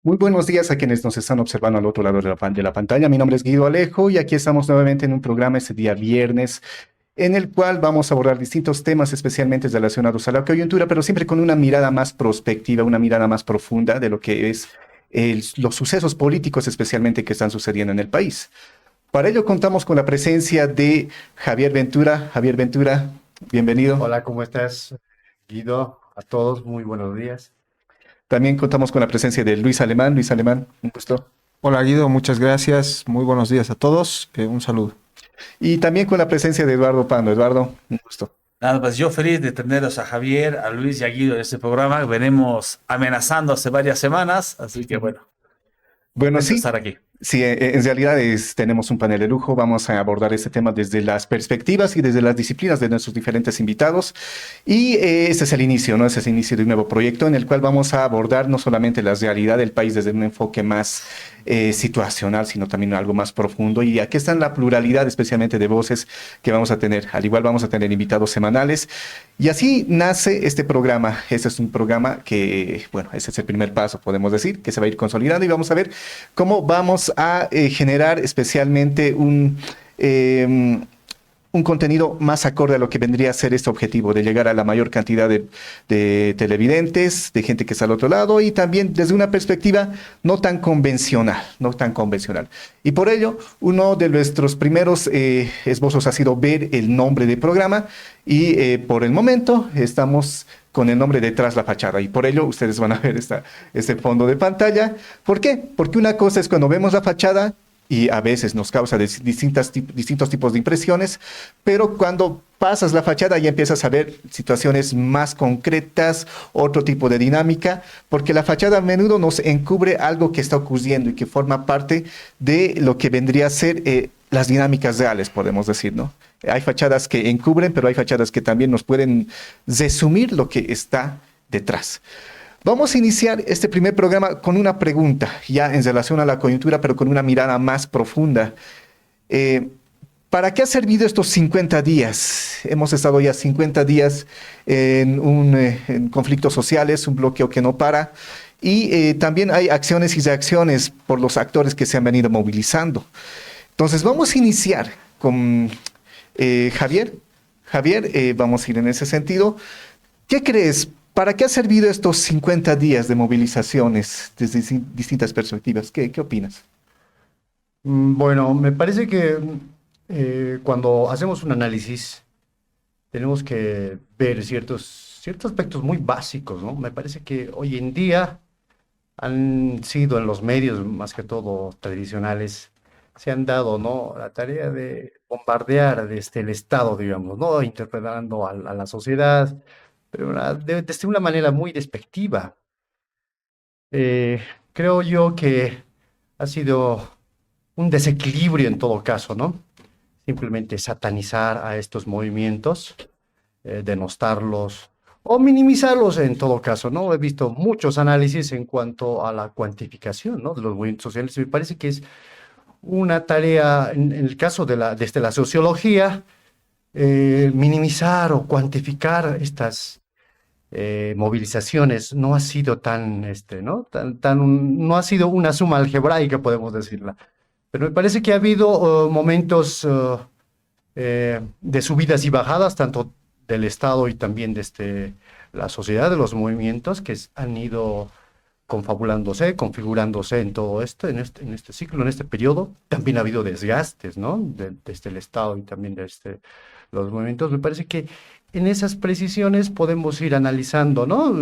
Muy buenos días a quienes nos están observando al otro lado de la pantalla. Mi nombre es Guido Alejo y aquí estamos nuevamente en un programa este día viernes en el cual vamos a abordar distintos temas especialmente relacionados a la coyuntura, pero siempre con una mirada más prospectiva, una mirada más profunda de lo que es los sucesos políticos especialmente que están sucediendo en el país. Para ello contamos con la presencia de Javier Ventura. Javier Ventura, bienvenido. Hola, ¿cómo estás, Guido? A todos, muy buenos días. También contamos con la presencia de Luis Alemán. Luis Alemán, un gusto. Hola Guido, muchas gracias. Muy buenos días a todos. Un saludo. Y también con la presencia de Eduardo Pando. Eduardo, un gusto. Nada, pues yo feliz de tenerlos a Javier, a Luis y a Guido en este programa. Venimos amenazando hace varias semanas, así que bueno, Bueno, contento de sí, estar aquí. sí, en realidad tenemos un panel de lujo. Vamos a abordar este tema desde las perspectivas y desde las disciplinas de nuestros diferentes invitados. Y este es el inicio, ¿no? Este es el inicio de un nuevo proyecto en el cual vamos a abordar no solamente la realidad del país desde un enfoque más situacional, sino también algo más profundo. Y aquí está la pluralidad, especialmente de voces que vamos a tener. Al igual vamos a tener invitados semanales. Y así nace este programa. Este es un programa que, bueno, ese es el primer paso, podemos decir, que se va a ir consolidando y vamos a ver cómo vamos a generar especialmente un contenido más acorde a lo que vendría a ser este objetivo de llegar a la mayor cantidad de televidentes, de gente que está al otro lado y también desde una perspectiva no tan convencional, no tan convencional. Y por ello, uno de nuestros primeros esbozos ha sido ver el nombre del programa y por el momento estamos con el nombre detrás la fachada y por ello ustedes van a ver este fondo de pantalla. ¿Por qué? Porque una cosa es cuando vemos la fachada y a veces nos causa distintos tipos de impresiones, pero cuando pasas la fachada ya empiezas a ver situaciones más concretas, otro tipo de dinámica, porque la fachada a menudo nos encubre algo que está ocurriendo y que forma parte de lo que vendría a ser las dinámicas reales, podemos decir, ¿no? Hay fachadas que encubren, pero hay fachadas que también nos pueden resumir lo que está detrás. Vamos a iniciar este primer programa con una pregunta, ya en relación a la coyuntura, pero con una mirada más profunda. ¿Para qué ha servido estos 50 días? Hemos estado ya 50 días en conflictos sociales, un bloqueo que no para, y también hay acciones y reacciones por los actores que se han venido movilizando. Entonces, vamos a iniciar con Javier. Javier, vamos a ir en ese sentido. ¿Qué crees? ¿Para qué ha servido estos 50 días de movilizaciones desde distintas perspectivas? ¿Qué opinas? Bueno, me parece que cuando hacemos un análisis tenemos que ver ciertos aspectos muy básicos, ¿no? Me parece que hoy en día han sido en los medios, más que todo tradicionales, se han dado, ¿no? La tarea de bombardear desde el Estado, digamos, ¿no? Interpretando a la sociedad, pero desde una manera muy despectiva. Eh, Creo yo que ha sido un desequilibrio en todo caso, ¿no? Simplemente satanizar a estos movimientos, denostarlos o minimizarlos en todo caso, ¿no? He visto muchos análisis en cuanto a la cuantificación, ¿no? De los movimientos sociales. Me parece que es una tarea, en el caso desde la sociología, minimizar o cuantificar estas movilizaciones no ha sido ¿no? No ha sido una suma algebraica, podemos decirla. Pero me parece que ha habido momentos de subidas y bajadas, tanto del Estado y también desde la sociedad, de los movimientos que han ido confabulándose, configurándose en todo esto, en este ciclo, en este periodo. También ha habido desgastes, ¿no? Desde el Estado y también desde los movimientos. Me parece que en esas precisiones podemos ir analizando, ¿no?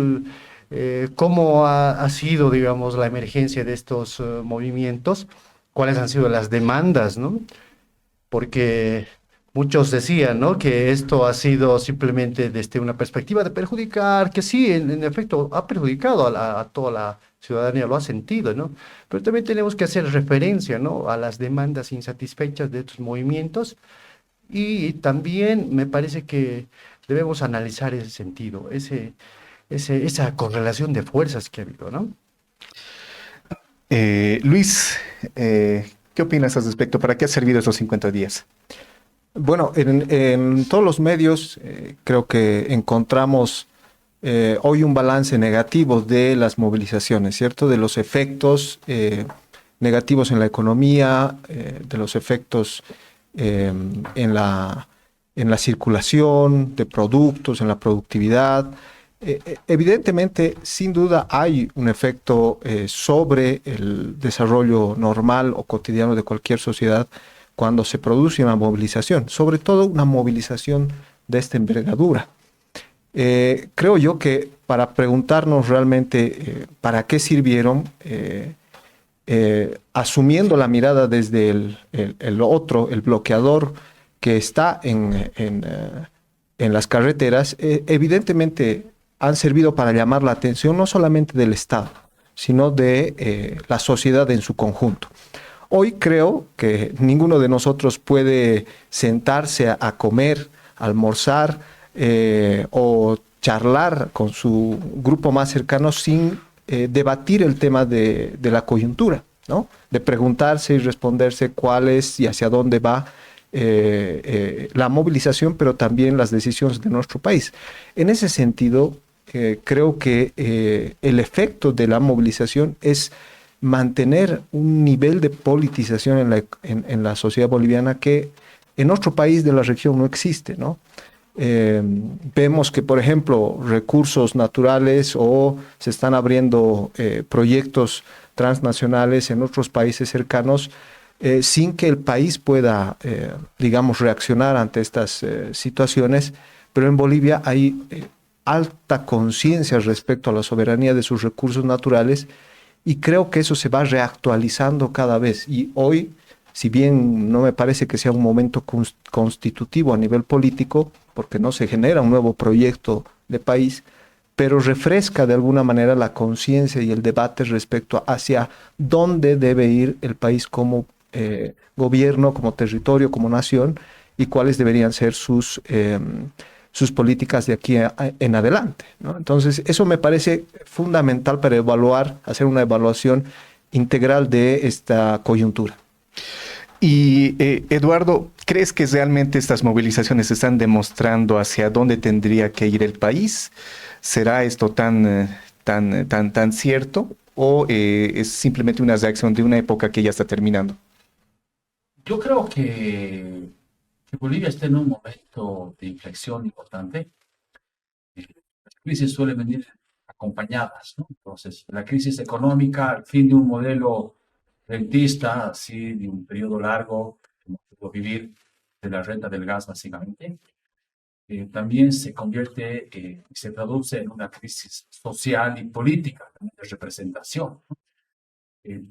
Cómo ha sido, digamos, la emergencia de estos movimientos, cuáles han sido las demandas, ¿no? Porque muchos decían, ¿no? Que esto ha sido simplemente desde una perspectiva de perjudicar, que sí, en efecto, ha perjudicado a toda la ciudadanía, lo ha sentido, ¿no? Pero también tenemos que hacer referencia, ¿no? A las demandas insatisfechas de estos movimientos y también me parece que debemos analizar ese sentido, esa correlación de fuerzas que ha habido, ¿no? Luis, ¿qué opinas al respecto? ¿Para qué ha servido esos 50 días? Bueno, en todos los medios creo que encontramos hoy un balance negativo de las movilizaciones, ¿cierto? De los efectos negativos en la economía, de los efectos en la circulación de productos, en la productividad. Evidentemente, sin duda, hay un efecto sobre el desarrollo normal o cotidiano de cualquier sociedad cuando se produce una movilización, sobre todo una movilización de esta envergadura. Creo yo que para preguntarnos realmente para qué sirvieron, asumiendo la mirada desde el otro, el bloqueador que está en las carreteras, evidentemente han servido para llamar la atención no solamente del Estado, sino de la sociedad en su conjunto. Hoy creo que ninguno de nosotros puede sentarse a comer, a almorzar o charlar con su grupo más cercano sin debatir el tema de la coyuntura, ¿no? De preguntarse y responderse cuál es y hacia dónde va la movilización, pero también las decisiones de nuestro país. En ese sentido, creo que el efecto de la movilización es mantener un nivel de politización en la sociedad boliviana que en nuestro país de la región no existe, ¿no? Vemos que, por ejemplo, recursos naturales o se están abriendo proyectos transnacionales en otros países cercanos sin que el país pueda, digamos, reaccionar ante estas situaciones, pero en Bolivia hay alta conciencia respecto a la soberanía de sus recursos naturales y creo que eso se va reactualizando cada vez. Y hoy, si bien no me parece que sea un momento constitutivo a nivel político, porque no se genera un nuevo proyecto de país, pero refresca de alguna manera la conciencia y el debate respecto hacia dónde debe ir el país como gobierno, como territorio, como nación, y cuáles deberían ser sus políticas de aquí en adelante, ¿no? Entonces, eso me parece fundamental para evaluar, hacer una evaluación integral de esta coyuntura. Y Eduardo, ¿crees que realmente estas movilizaciones están demostrando hacia dónde tendría que ir el país? ¿Será esto tan cierto? ¿O es simplemente una reacción de una época que ya está terminando? Yo creo que Bolivia está en un momento de inflexión importante. Las crisis suelen venir acompañadas, ¿no? Entonces, la crisis económica, el fin de un modelo rentista, así de un periodo largo, que hemos podido vivir de la renta del gas básicamente, también se convierte y se traduce en una crisis social y política, también de representación, ¿no? Eh,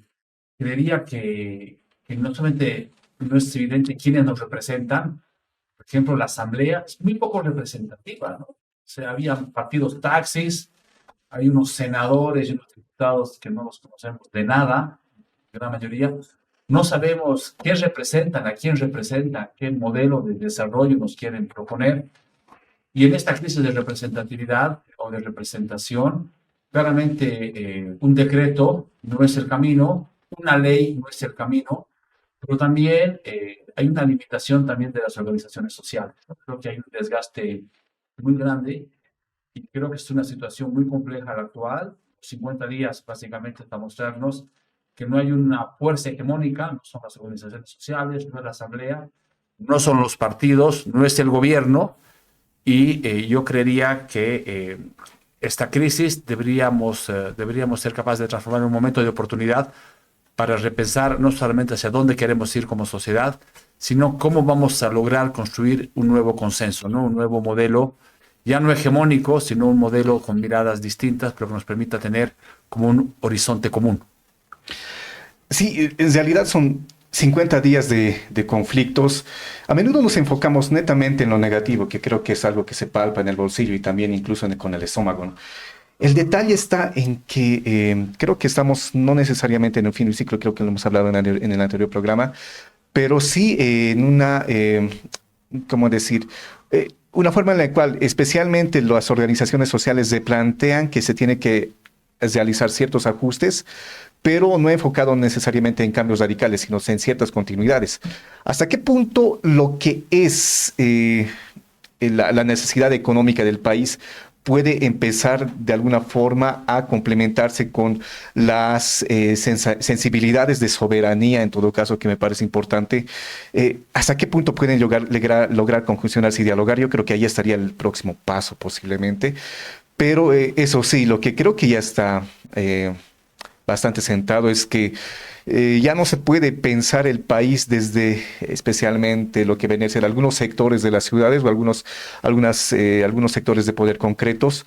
Creería que no solamente no es evidente quiénes nos representan. Por ejemplo, la Asamblea es muy poco representativa, ¿no? O sea, había partidos taxis, hay unos senadores y unos diputados que no los conocemos de nada, gran mayoría. No sabemos qué representan, a quién representan, qué modelo de desarrollo nos quieren proponer. Y en esta crisis de representatividad o de representación, claramente un decreto no es el camino, una ley no es el camino, pero también hay una limitación también de las organizaciones sociales, ¿no? Creo que hay un desgaste muy grande y creo que es una situación muy compleja la actual. 50 días básicamente para mostrarnos que no hay una fuerza hegemónica, no son las organizaciones sociales, no es la asamblea, no son los partidos, no es el gobierno, y yo creería que esta crisis deberíamos ser capaces de transformar en un momento de oportunidad para repensar no solamente hacia dónde queremos ir como sociedad, sino cómo vamos a lograr construir un nuevo consenso, ¿no? Un nuevo modelo, ya no hegemónico, sino un modelo con miradas distintas, pero que nos permita tener como un horizonte común. Sí, en realidad son 50 días de conflictos. A menudo nos enfocamos netamente en lo negativo, que creo que es algo que se palpa en el bolsillo y también incluso con el estómago, ¿no? El detalle está en que creo que estamos no necesariamente en el fin del ciclo, creo que lo hemos hablado en el anterior programa, pero sí en una, ¿cómo decir? Una forma en la cual especialmente las organizaciones sociales se plantean que se tiene que realizar ciertos ajustes, pero no enfocado necesariamente en cambios radicales, sino en ciertas continuidades. ¿Hasta qué punto lo que es la necesidad económica del país puede empezar de alguna forma a complementarse con las sensibilidades de soberanía, en todo caso, que me parece importante. ¿Hasta qué punto pueden lograr conjuncionarse y dialogar? Yo creo que ahí estaría el próximo paso posiblemente. Pero eso sí, lo que creo que ya está bastante sentado es que ya no se puede pensar el país desde especialmente lo que viene a ser algunos sectores de las ciudades o algunos sectores de poder concretos,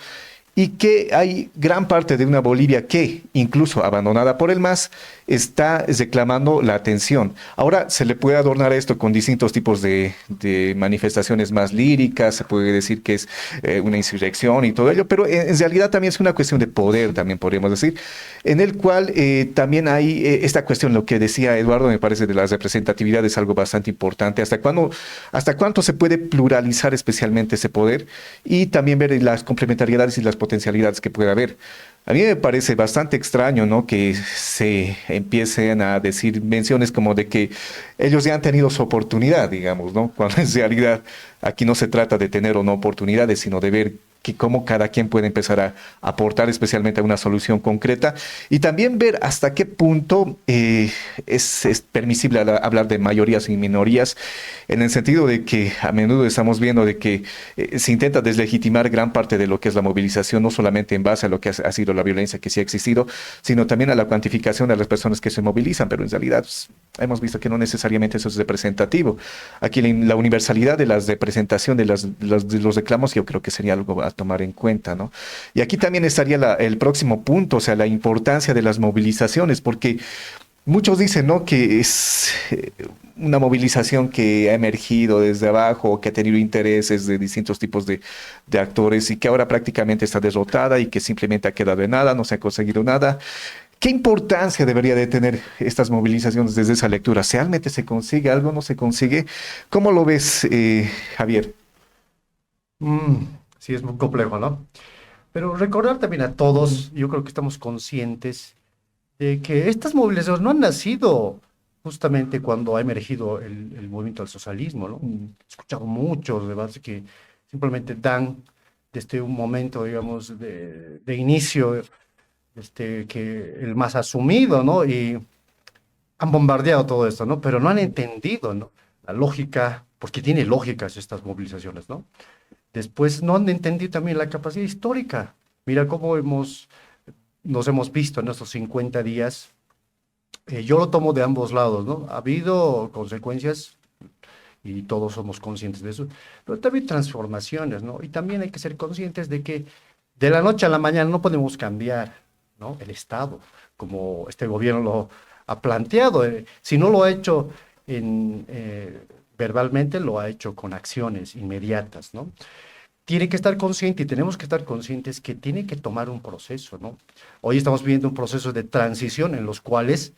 y que hay gran parte de una Bolivia que, incluso abandonada por el MAS, está reclamando la atención. Ahora se le puede adornar esto con distintos tipos de manifestaciones más líricas, se puede decir que es una insurrección y todo ello, pero en realidad también es una cuestión de poder, también podríamos decir, en el cual también hay esta cuestión, lo que decía Eduardo, me parece, de la representatividad es algo bastante importante. ¿Hasta cuánto se puede pluralizar especialmente ese poder? Y también ver las complementariedades y las potencialidades que puede haber. A mí me parece bastante extraño, ¿no?, que se empiecen a decir menciones como de que ellos ya han tenido su oportunidad, digamos, ¿no? Cuando en realidad aquí no se trata de tener o no oportunidades, sino de ver que cómo cada quien puede empezar a aportar especialmente a una solución concreta, y también ver hasta qué punto es permisible hablar de mayorías y minorías, en el sentido de que a menudo estamos viendo de que se intenta deslegitimar gran parte de lo que es la movilización, no solamente en base a lo que ha sido la violencia que sí ha existido, sino también a la cuantificación de las personas que se movilizan, pero en realidad pues, hemos visto que no necesariamente eso es representativo. Aquí la universalidad de la representación de los reclamos yo creo que sería algo a tomar en cuenta, ¿no? Y aquí también estaría el próximo punto, o sea, la importancia de las movilizaciones, porque muchos dicen, ¿no?, que es una movilización que ha emergido desde abajo, que ha tenido intereses de distintos tipos de actores y que ahora prácticamente está derrotada y que simplemente ha quedado en nada, no se ha conseguido nada. ¿Qué importancia debería de tener estas movilizaciones desde esa lectura? ¿Realmente se consigue algo? ¿No se consigue? ¿Cómo lo ves, Javier? Mm, sí, es muy complejo, ¿no? Pero recordar también a todos, yo creo que estamos conscientes de que estas movilizaciones no han nacido justamente cuando ha emergido el movimiento del socialismo, ¿no? He escuchado muchos debates que simplemente dan desde un momento, digamos, de inicio, que el más asumido, ¿no? Y han bombardeado todo esto, ¿no? Pero no han entendido, ¿no?, la lógica, porque tiene lógicas estas movilizaciones, ¿no? Después no han entendido también la capacidad histórica. Mira cómo nos hemos visto en estos 50 días. Yo lo tomo de ambos lados, ¿no? Ha habido consecuencias y todos somos conscientes de eso, pero también transformaciones, ¿no? Y también hay que ser conscientes de que de la noche a la mañana no podemos cambiar, ¿no?, el Estado, como este gobierno lo ha planteado. Si no lo ha hecho verbalmente, lo ha hecho con acciones inmediatas, ¿no? Tiene que estar consciente y tenemos que estar conscientes que tiene que tomar un proceso, ¿no? Hoy estamos viviendo un proceso de transición en los cuales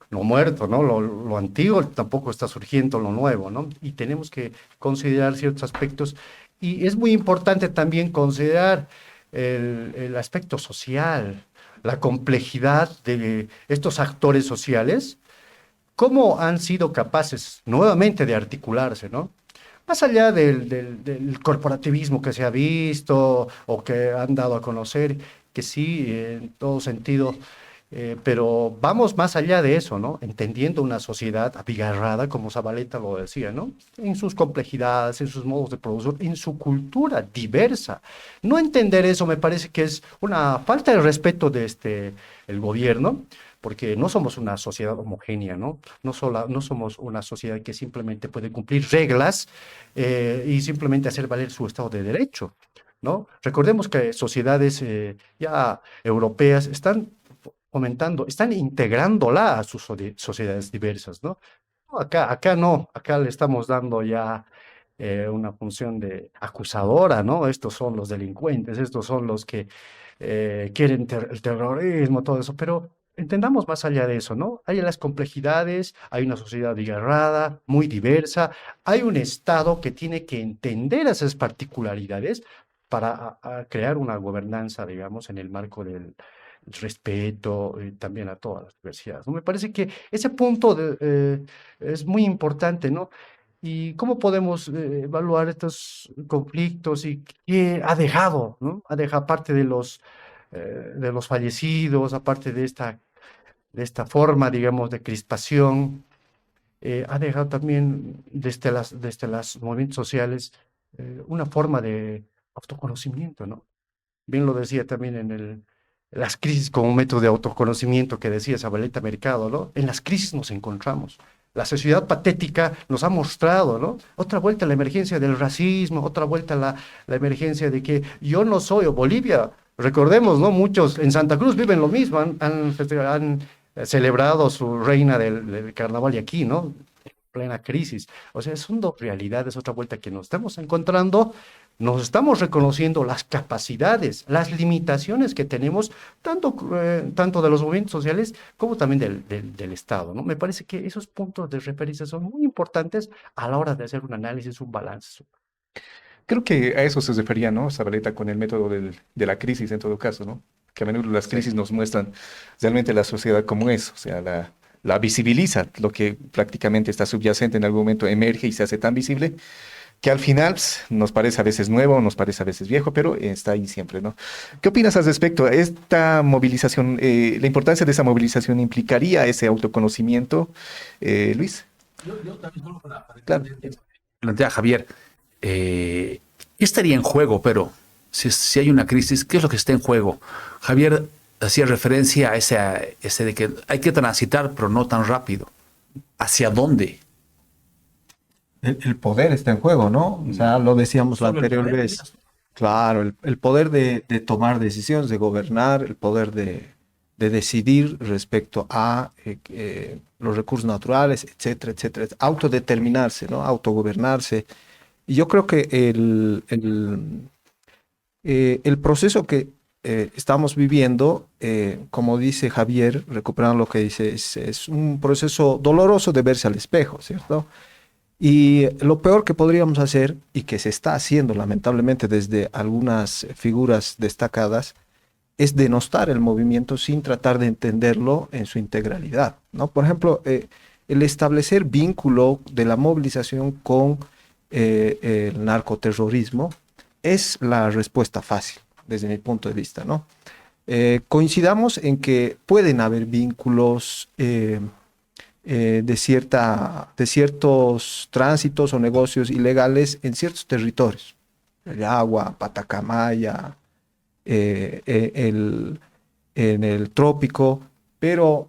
lo muerto, ¿no?, lo antiguo tampoco está surgiendo lo nuevo, ¿no? Y tenemos que considerar ciertos aspectos. Y es muy importante también considerar el aspecto social, la complejidad de estos actores sociales, cómo han sido capaces nuevamente de articularse, ¿no? Más allá del corporativismo que se ha visto o que han dado a conocer, que sí, en todo sentido, pero vamos más allá de eso, ¿no? Entendiendo una sociedad abigarrada, como Zabaleta lo decía, ¿no? En sus complejidades, en sus modos de producción, en su cultura diversa. No entender eso me parece que es una falta de respeto de el gobierno, porque no somos una sociedad homogénea, ¿no? No somos una sociedad que simplemente puede cumplir reglas y simplemente hacer valer su Estado de Derecho, ¿no? Recordemos que sociedades ya europeas están fomentando, están integrándola a sus sociedades diversas, ¿no? No, acá no, acá le estamos dando ya una función de acusadora, ¿no? Estos son los delincuentes, estos son los que quieren el terrorismo, todo eso, pero entendamos más allá de eso, ¿no? Hay las complejidades, hay una sociedad agarrada, muy diversa, hay un Estado que tiene que entender esas particularidades para crear una gobernanza, digamos, en el marco del respeto también a todas las diversidades, ¿no? Me parece que ese punto es muy importante, ¿no? ¿Y cómo podemos evaluar estos conflictos y qué ha dejado, ¿no? Ha dejado, aparte de los fallecidos, aparte de esta forma, digamos, de crispación, ha dejado también desde los movimientos sociales una forma de autoconocimiento, ¿no? Bien lo decía también las crisis como método de autoconocimiento que decía Zabaleta Mercado, ¿no? En las crisis nos encontramos. La sociedad patética nos ha mostrado, ¿no? Otra vuelta a la emergencia del racismo, otra vuelta a la emergencia de que yo no soy, o Bolivia, recordemos, ¿no? Muchos en Santa Cruz viven lo mismo, han celebrado su reina del carnaval y aquí, ¿no? En plena crisis. O sea, son dos realidades, otra vuelta que nos estamos encontrando, nos estamos reconociendo las capacidades, las limitaciones que tenemos, tanto de los movimientos sociales como también del Estado, ¿no? Me parece que esos puntos de referencia son muy importantes a la hora de hacer un análisis, un balance. Creo que a eso se refería, ¿no? Zabaleta con el método de la crisis en todo caso, ¿no? Que a menudo las crisis nos muestran realmente la sociedad como es, o sea, la visibiliza, lo que prácticamente está subyacente en algún momento emerge y se hace tan visible que al final nos parece a veces nuevo, nos parece a veces viejo, pero está ahí siempre, ¿no? ¿Qué opinas al respecto? ¿Esta movilización, la importancia de esa movilización implicaría ese autoconocimiento, Luis? Yo también solo para Claro. plantea Javier, ¿qué estaría en juego? Pero si hay una crisis, ¿qué es lo que está en juego? Javier hacía referencia a ese de que hay que transitar, pero no tan rápido. ¿Hacia dónde? El poder está en juego, ¿no? O sea, lo decíamos la Solo el anterior poder, vez. ¿no? Claro, el poder de tomar decisiones, de gobernar, el poder de decidir respecto a los recursos naturales, etcétera, etcétera. Autodeterminarse, ¿no? Autogobernarse. Y yo creo que el proceso que estamos viviendo, como dice Javier, recuperando lo que dice, es un proceso doloroso de verse al espejo, ¿cierto? Y lo peor que podríamos hacer, y que se está haciendo lamentablemente desde algunas figuras destacadas, es denostar el movimiento sin tratar de entenderlo en su integralidad, ¿no? Por ejemplo, el establecer vínculo de la movilización con el narcoterrorismo es la respuesta fácil, desde mi punto de vista, ¿no? Coincidamos en que pueden haber vínculos de ciertos tránsitos o negocios ilegales en ciertos territorios, el agua, Patacamaya, en el trópico, pero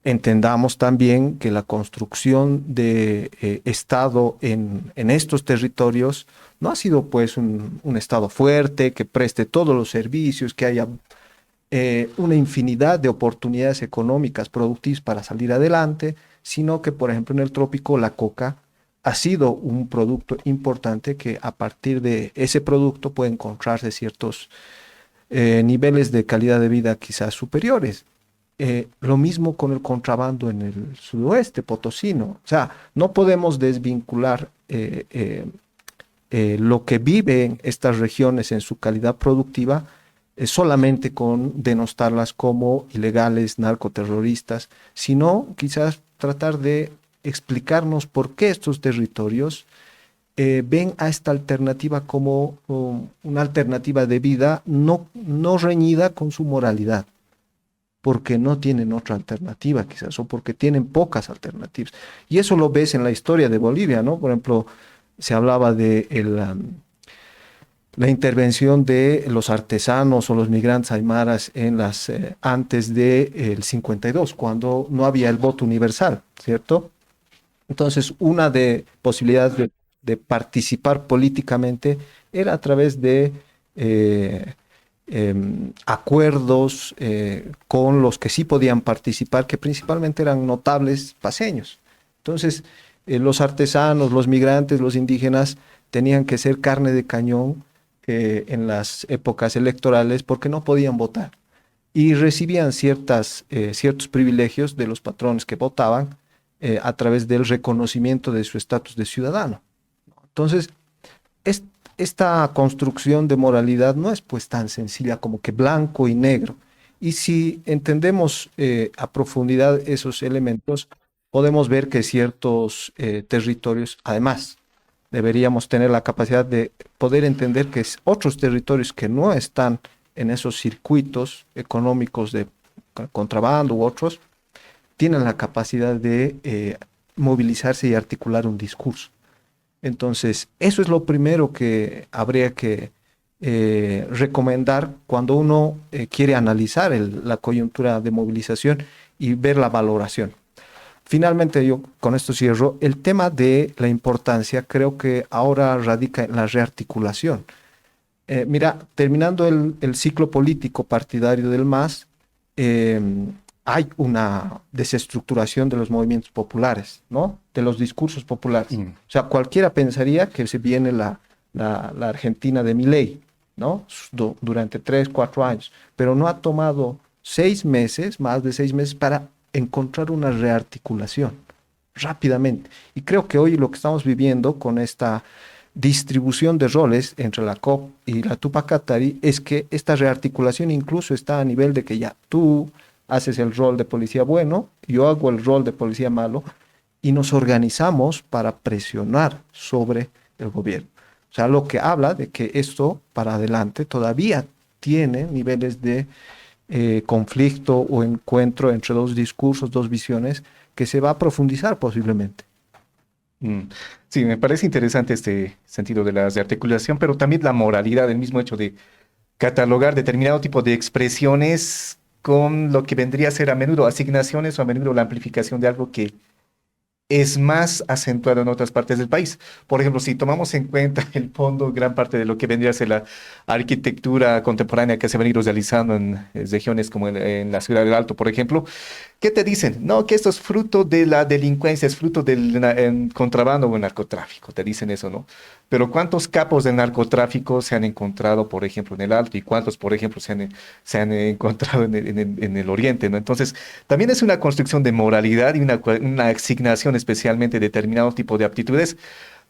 entendamos también que la construcción de Estado en estos territorios no ha sido pues un Estado fuerte, que preste todos los servicios, que haya una infinidad de oportunidades económicas productivas para salir adelante, sino que, por ejemplo, en el trópico la coca ha sido un producto importante que a partir de ese producto puede encontrarse ciertos niveles de calidad de vida quizás superiores. Lo mismo con el contrabando en el sudoeste potosino. O sea, no podemos desvincular lo que viven estas regiones en su calidad productiva solamente con denostarlas como ilegales, narcoterroristas, sino quizás tratar de explicarnos por qué estos territorios ven a esta alternativa como una alternativa de vida no reñida con su moralidad, porque no tienen otra alternativa quizás, o porque tienen pocas alternativas. Y eso lo ves en la historia de Bolivia, ¿no? Por ejemplo, se hablaba de la intervención de los artesanos o los migrantes aymaras antes del 52, cuando no había el voto universal, ¿cierto? Entonces, una de posibilidades de participar políticamente era a través de acuerdos con los que sí podían participar, que principalmente eran notables paceños. Entonces, los artesanos, los migrantes, los indígenas tenían que ser carne de cañón en las épocas electorales porque no podían votar y recibían ciertos privilegios de los patrones que votaban a través del reconocimiento de su estatus de ciudadano. Entonces, esta construcción de moralidad no es pues tan sencilla como que blanco y negro. Y si entendemos a profundidad esos elementos, podemos ver que ciertos territorios, además, deberíamos tener la capacidad de poder entender que otros territorios que no están en esos circuitos económicos de contrabando u otros, tienen la capacidad de movilizarse y articular un discurso. Entonces, eso es lo primero que habría que recomendar cuando uno quiere analizar la coyuntura de movilización y ver la valoración. Finalmente, yo con esto cierro. El tema de la importancia creo que ahora radica en la rearticulación. Mira, terminando el ciclo político partidario del MAS, hay una desestructuración de los movimientos populares, ¿no? De los discursos populares. O sea, cualquiera pensaría que se viene la Argentina de Milei, ¿no? Durante 3, 4 años, pero no ha tomado 6 meses, más de 6 meses, para encontrar una rearticulación rápidamente. Y creo que hoy lo que estamos viviendo con esta distribución de roles entre la COP y la Tupac Katari es que esta rearticulación incluso está a nivel de que ya tú haces el rol de policía bueno, yo hago el rol de policía malo, y nos organizamos para presionar sobre el gobierno. O sea, lo que habla de que esto para adelante todavía tiene niveles de conflicto o encuentro entre dos discursos, dos visiones, que se va a profundizar posiblemente. Sí, me parece interesante este sentido de la articulación, pero también la moralidad, el mismo hecho de catalogar determinado tipo de expresiones con lo que vendría a ser a menudo asignaciones o a menudo la amplificación de algo que es más acentuado en otras partes del país. Por ejemplo, si tomamos en cuenta el fondo, gran parte de lo que vendría a ser la arquitectura contemporánea que se ha venido realizando en regiones como en la Ciudad del Alto, por ejemplo, ¿qué te dicen? No, que esto es fruto de la delincuencia, es fruto del contrabando o el narcotráfico, te dicen eso, ¿no? Pero ¿cuántos capos del narcotráfico se han encontrado, por ejemplo, en el Alto y cuántos, por ejemplo, se han encontrado en el Oriente, ¿no? Entonces, también es una construcción de moralidad y una asignación especialmente de determinado tipo de aptitudes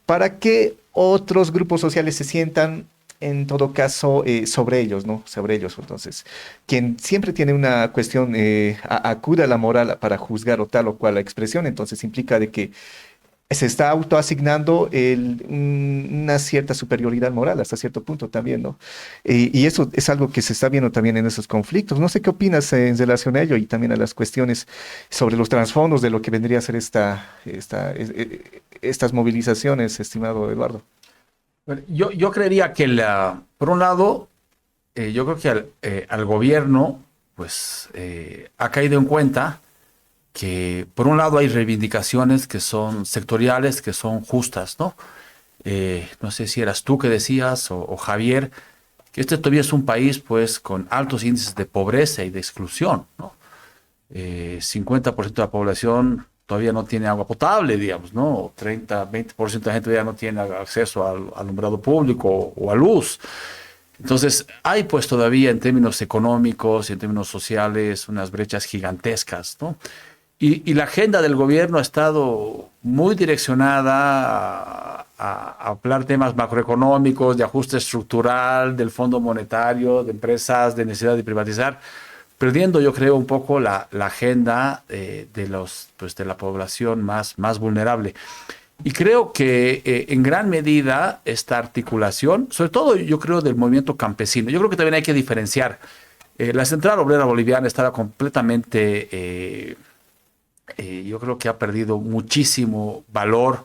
para que otros grupos sociales se sientan, en todo caso, sobre ellos, ¿no? Sobre ellos. Entonces, quien siempre tiene una cuestión, acude a la moral para juzgar o tal o cual la expresión, entonces implica de que se está autoasignando una cierta superioridad moral hasta cierto punto también, ¿no? Y eso es algo que se está viendo también en esos conflictos. No sé qué opinas en relación a ello y también a las cuestiones sobre los trasfondos de lo que vendría a ser estas movilizaciones, estimado Eduardo. Bueno, yo creería que, por un lado, yo creo que al gobierno pues, ha caído en cuenta que por un lado hay reivindicaciones que son sectoriales, que son justas, ¿no? No sé si eras tú que decías o Javier, que este todavía es un país pues con altos índices de pobreza y de exclusión, ¿no? 50% de la población todavía no tiene agua potable, digamos, ¿no? O 30, 20% de la gente todavía no tiene acceso al alumbrado público o a luz. Entonces, hay pues todavía en términos económicos y en términos sociales unas brechas gigantescas, ¿no? Y la agenda del gobierno ha estado muy direccionada a hablar temas macroeconómicos, de ajuste estructural, del Fondo Monetario, de empresas, de necesidad de privatizar, perdiendo, yo creo, un poco la agenda de la población más vulnerable. Y creo que en gran medida esta articulación, sobre todo yo creo del movimiento campesino, yo creo que también hay que diferenciar. La Central Obrera Boliviana estaba completamente... yo creo que ha perdido muchísimo valor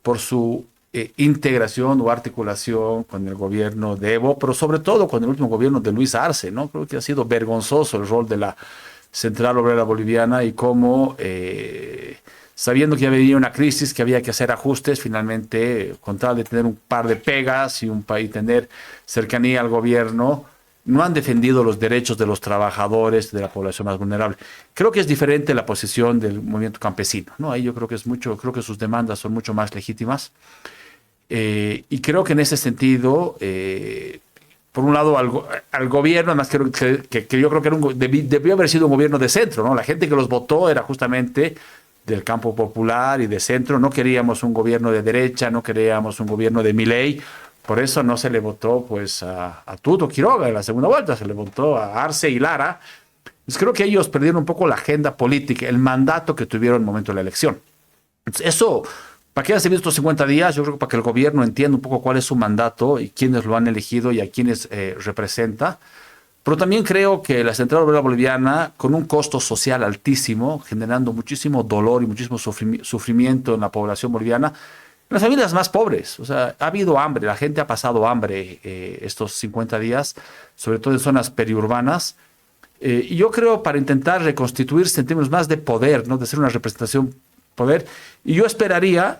por su integración o articulación con el gobierno de Evo, pero sobre todo con el último gobierno de Luis Arce, ¿no? Creo que ha sido vergonzoso el rol de la Central Obrera Boliviana y cómo, sabiendo que ya venía una crisis, que había que hacer ajustes, finalmente, con tal de tener un par de pegas y tener cercanía al gobierno, no han defendido los derechos de los trabajadores, de la población más vulnerable. Creo que es diferente la posición del movimiento campesino, ¿no? Ahí yo creo que creo que sus demandas son mucho más legítimas. Y creo que en ese sentido, por un lado, al gobierno, además que yo creo que debió haber sido un gobierno de centro, ¿no? La gente que los votó era justamente del campo popular y de centro. No queríamos un gobierno de derecha, no queríamos un gobierno de Milei. Por eso no se le votó pues a Tuto Quiroga en la segunda vuelta, se le votó a Arce y Lara, Entonces, creo que ellos perdieron un poco la agenda política, el mandato que tuvieron en el momento de la elección. Entonces, eso, ¿para qué han servido estos 50 días? Yo creo que para que el gobierno entienda un poco cuál es su mandato y quiénes lo han elegido y a quiénes representa. Pero también creo que la Central Obrera Boliviana, con un costo social altísimo, generando muchísimo dolor y muchísimo sufrimiento en la población boliviana, en las familias más pobres. O sea, ha habido hambre, la gente ha pasado hambre estos 50 días, sobre todo en zonas periurbanas. Y yo creo para intentar reconstituirse en términos más de poder, ¿no? De ser una representación poder. Y yo esperaría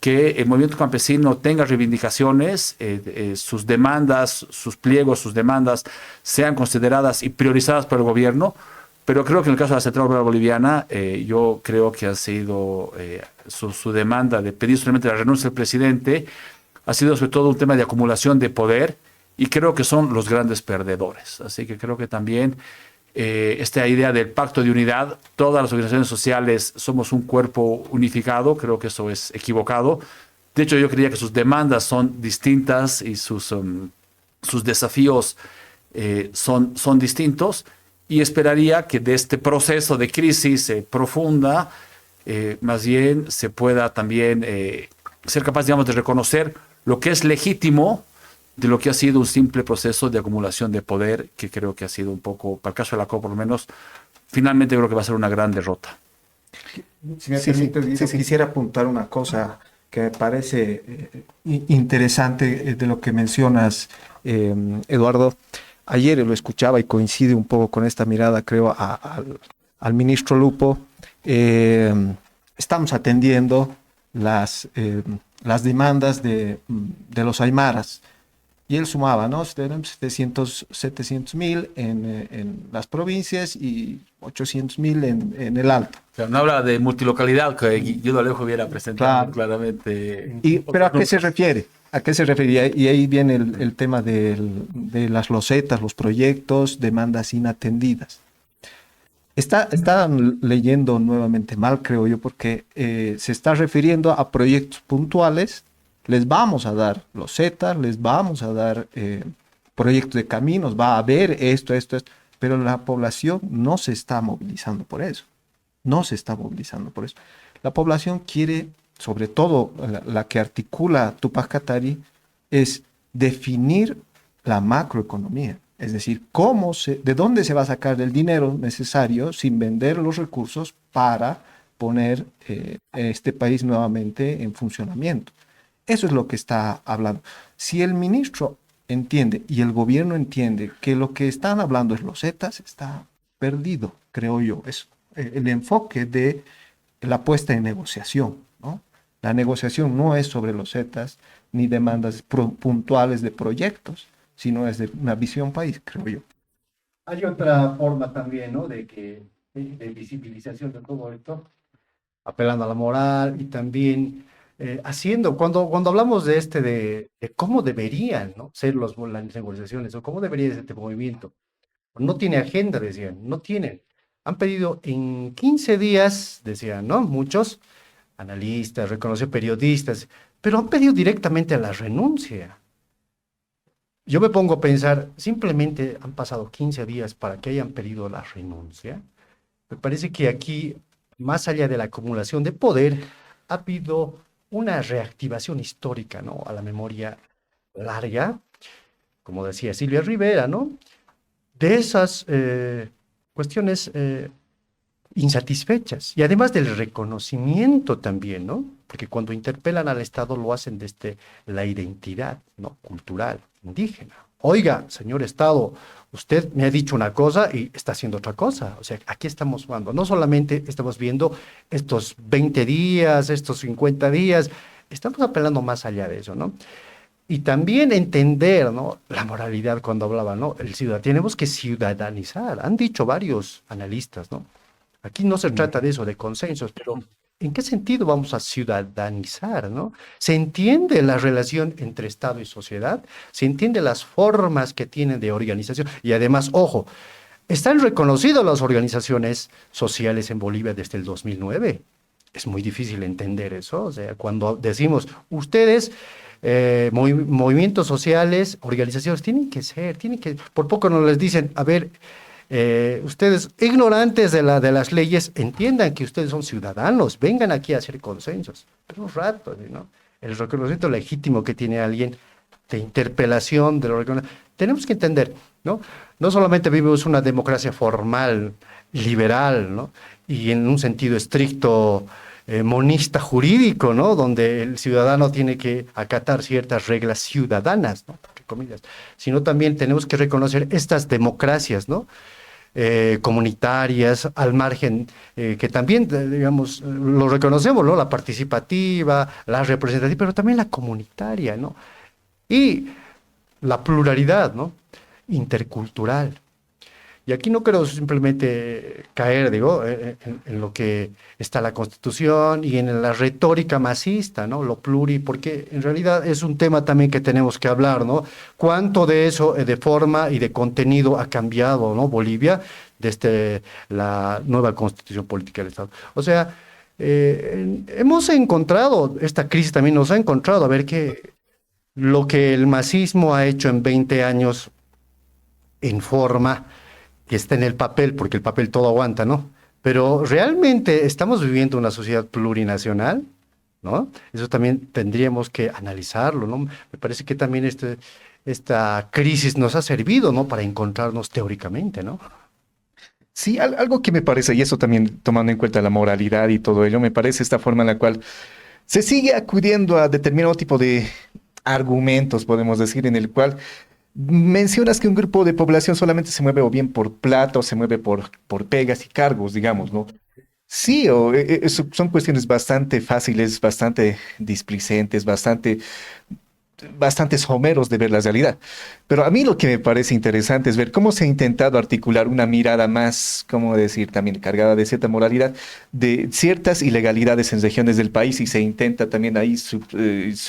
que el movimiento campesino tenga reivindicaciones, sus demandas, sus pliegos, sus demandas sean consideradas y priorizadas por el gobierno, pero creo que en el caso de la Central Obrera Boliviana, yo creo que ha sido su demanda de pedir solamente la renuncia del presidente, ha sido sobre todo un tema de acumulación de poder y creo que son los grandes perdedores. Así que creo que también esta idea del pacto de unidad, todas las organizaciones sociales somos un cuerpo unificado, creo que eso es equivocado. De hecho, yo creía que sus demandas son distintas y sus desafíos son distintos y esperaría que de este proceso de crisis profunda, más bien se pueda también ser capaz, digamos, de reconocer lo que es legítimo de lo que ha sido un simple proceso de acumulación de poder, que creo que ha sido un poco, para el caso de la COP por lo menos, finalmente creo que va a ser una gran derrota. Si me permite, Guido, quisiera apuntar una cosa que me parece interesante de lo que mencionas, Eduardo. Ayer lo escuchaba y coincide un poco con esta mirada, creo, al ministro Lupo. Estamos atendiendo las demandas de los aymaras. Y él sumaba, ¿no? 700.000 en las provincias y 800.000 en el Alto. O sea, no habla de multilocalidad, que Guido Alejo hubiera presentado claramente. ¿Pero a qué se refiere? ¿A qué se refería? Y ahí viene el tema de las losetas, los proyectos, demandas inatendidas. Están leyendo nuevamente mal, creo yo, porque se está refiriendo a proyectos puntuales. Les vamos a dar losetas, les vamos a dar proyectos de caminos, va a haber esto, pero la población no se está movilizando por eso. No se está movilizando por eso. La población quiere, sobre todo la que articula Tupac Katari, es definir la macroeconomía. Es decir, de dónde se va a sacar el dinero necesario sin vender los recursos para poner este país nuevamente en funcionamiento. Eso es lo que está hablando. Si el ministro entiende y el gobierno entiende que lo que están hablando es losetas, está perdido, creo yo. Es el enfoque de la puesta en negociación, ¿no? La negociación no es sobre losetas ni demandas puntuales de proyectos, sino es de una visión país, creo yo. Hay otra forma también, ¿no? De visibilización de todo esto, apelando a la moral y también cuando hablamos de cómo deberían, ¿no? ser las negociaciones o cómo debería ser este movimiento. No tiene agenda, decían, no tienen. Han pedido en 15 días, decían, ¿no? Muchos analistas, reconocidos periodistas, pero han pedido directamente a la renuncia. Yo me pongo a pensar, simplemente han pasado 15 días para que hayan pedido la renuncia. Me parece que aquí, más allá de la acumulación de poder, ha habido una reactivación histórica, ¿no? A la memoria larga, como decía Silvia Rivera, ¿no? De esas cuestiones insatisfechas y además del reconocimiento también, ¿no? Porque cuando interpelan al Estado lo hacen desde la identidad, ¿no? Cultural, indígena. Oiga, señor Estado, usted me ha dicho una cosa y está haciendo otra cosa. O sea, aquí estamos jugando. No solamente estamos viendo estos 20 días, estos 50 días, estamos apelando más allá de eso, ¿no? Y también entender, ¿no? La moralidad cuando hablaba, ¿no? Tenemos que ciudadanizar. Han dicho varios analistas, ¿no? Aquí no se trata de eso, de consensos, pero ¿en qué sentido vamos a ciudadanizar, ¿no? Se entiende la relación entre Estado y sociedad, se entiende las formas que tienen de organización y además, ojo, están reconocidas las organizaciones sociales en Bolivia desde el 2009. Es muy difícil entender eso, o sea, cuando decimos, ustedes, movimientos sociales, organizaciones, tienen que, por poco nos les dicen, a ver, ustedes, ignorantes de las leyes, entiendan que ustedes son ciudadanos, vengan aquí a hacer consensos. Pero un rato, ¿no? El reconocimiento legítimo que tiene alguien de interpelación, tenemos que entender, ¿no? No solamente vivimos una democracia formal, liberal, ¿no? Y en un sentido estricto, monista jurídico, ¿no? Donde el ciudadano tiene que acatar ciertas reglas ciudadanas, ¿no? Entre comillas. Sino también tenemos que reconocer estas democracias, ¿no? Comunitarias, al margen, que también, digamos, lo reconocemos, ¿no? La participativa, la representativa, pero también la comunitaria, ¿no? Y la pluralidad, ¿no? Intercultural. Y aquí no quiero simplemente caer, digo, en lo que está la Constitución y en la retórica masista, ¿no? Lo porque en realidad es un tema también que tenemos que hablar, ¿no? ¿Cuánto de eso, de forma y de contenido ha cambiado, ¿no? Bolivia desde la nueva Constitución Política del Estado. O sea, hemos encontrado, esta crisis también nos ha encontrado, a ver que lo que el masismo ha hecho en 20 años en forma que está en el papel, porque el papel todo aguanta, ¿no? Pero realmente estamos viviendo una sociedad plurinacional, ¿no? Eso también tendríamos que analizarlo, ¿no? Me parece que también esta crisis nos ha servido, ¿no? Para encontrarnos teóricamente, ¿no? Sí, algo que me parece, y eso también tomando en cuenta la moralidad y todo ello, me parece esta forma en la cual se sigue acudiendo a determinado tipo de argumentos, podemos decir, en el cual mencionas que un grupo de población solamente se mueve o bien por plata o se mueve por pegas y cargos, digamos, ¿no? Sí, son cuestiones bastante fáciles, bastante displicentes, bastante someros de ver la realidad. Pero a mí lo que me parece interesante es ver cómo se ha intentado articular una mirada más, ¿cómo decir?, también cargada de cierta moralidad, de ciertas ilegalidades en regiones del país y se intenta también ahí